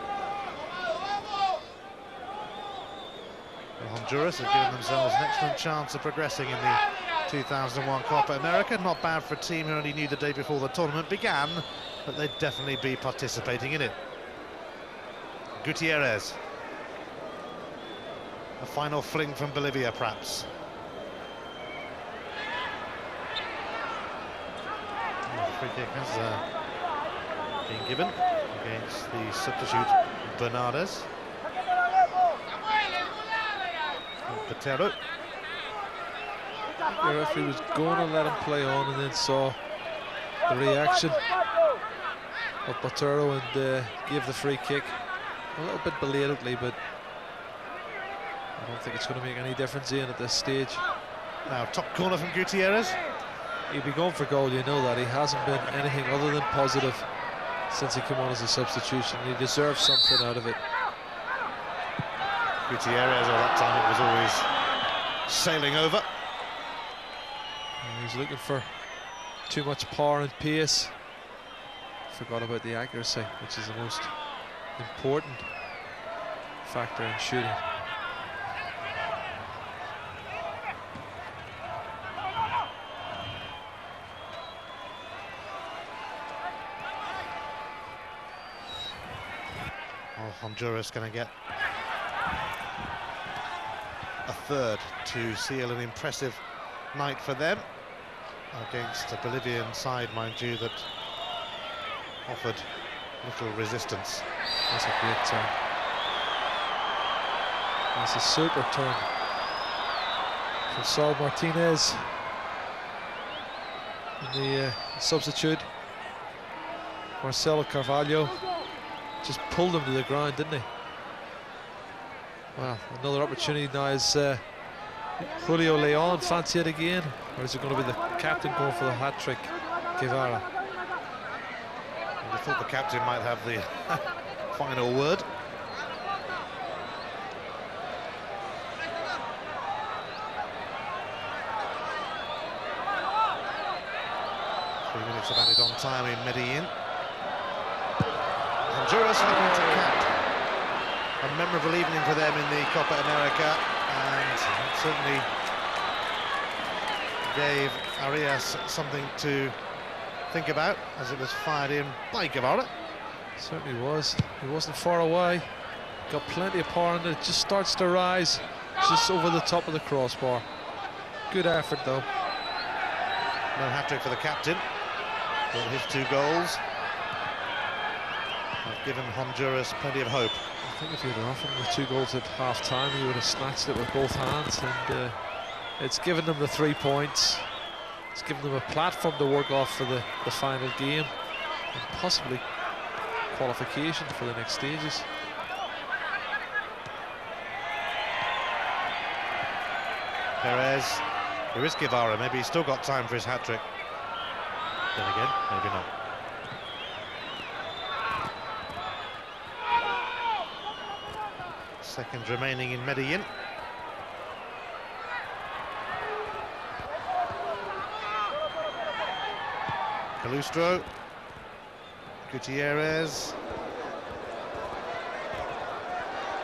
A: And Honduras have given themselves an excellent chance of progressing in the 2001 Copa America. Not bad for a team who only knew the day before the tournament began, but they'd definitely be participating in it. Gutierrez. A final fling from Bolivia, perhaps. Free kick has been given against the substitute Bernardes. Botero.
B: The referee was going to let him play on and then saw the reaction of Botero and gave the free kick a little bit belatedly, but I don't think it's going to make any difference, Ian, at this stage.
A: Now, top corner from Gutierrez.
B: He'll be going for goal, you know that. He hasn't been anything other than positive since he came on as a substitution. He deserves something out of it.
A: Gutierrez, all that time, it was always sailing over.
B: And he's looking for too much power and pace. Forgot about the accuracy, which is the most important factor in shooting.
A: Honduras going to get a third to seal an impressive night for them against a Bolivian side, mind you, that offered little resistance.
B: That's a great turn. That's a super turn from Saul Martinez. And the substitute, Marcelo Carvalho, just pulled him to the ground, didn't he? Well, another opportunity now is Julio Leon fancy it again, or is it going to be the captain going for the hat-trick, Guevara?
A: I thought the captain might have the final word. 3 minutes of added on time in Medellin. Honduras hoping to cap a memorable evening for them in the Copa America, and certainly gave Arias something to think about as it was fired in by Guevara.
B: Certainly was. He wasn't far away. Got plenty of power, and it just starts to rise just over the top of the crossbar. Good effort, though.
A: No hat-trick for the captain, but his 2 goals have given Honduras plenty of hope.
B: I think if you'd offered him the 2 goals at half-time, he would have snatched it with both hands, and it's given them the 3 points. It's given them a platform to work off for the final game, and possibly qualification for the next stages.
A: Perez, here is Guevara, maybe he's still got time for his hat-trick. Then again, maybe not. Seconds remaining in Medellin. Calustro, Gutierrez.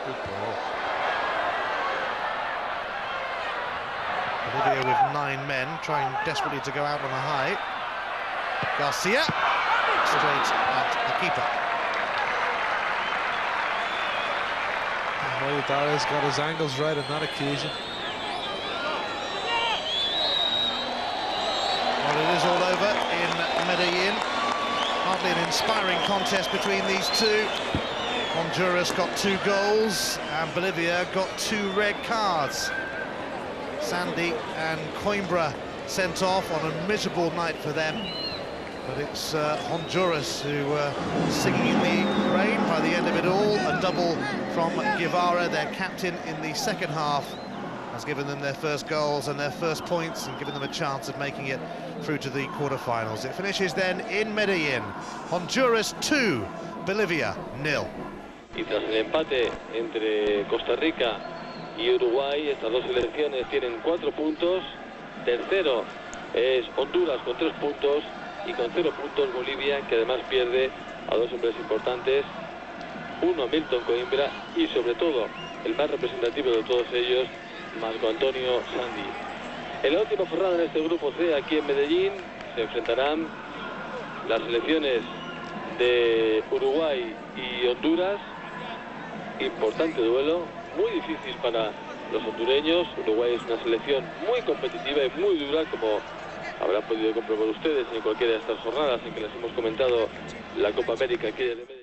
A: Good ball. Bolivia with 9 men, trying desperately to go out on a high. Garcia, straight at the keeper.
B: Valladares got his angles right on that occasion.
A: Well, it is all over in Medellin. Hardly an inspiring contest between these two. Honduras got 2 goals and Bolivia got 2 red cards. Sandy and Coimbra sent off on a miserable night for them. But it's Honduras who were singing in the rain by the end of it all. A double from Guevara, their captain, in the second half, has given them their first goals and their first points and given them a chance of making it through to the quarterfinals. It finishes then in Medellin. Honduras 2, Bolivia 0.
C: Y tras el empate entre Costa Rica y Uruguay, estas 2 selecciones tienen 4 puntos. Tercero es Honduras con 3 puntos. Y con 0 puntos Bolivia, que además pierde a 2 hombres importantes, uno Milton Coimbra y sobre todo el más representativo de todos ellos, Marco Antonio Sandy. En la última jornada en este grupo C, aquí en Medellín, se enfrentarán las selecciones de Uruguay y Honduras. Importante duelo, muy difícil para los hondureños. Uruguay es una selección muy competitiva y muy dura, como habrán podido comprobar ustedes en cualquiera de estas jornadas en que les hemos comentado la Copa América aquella de Medellín.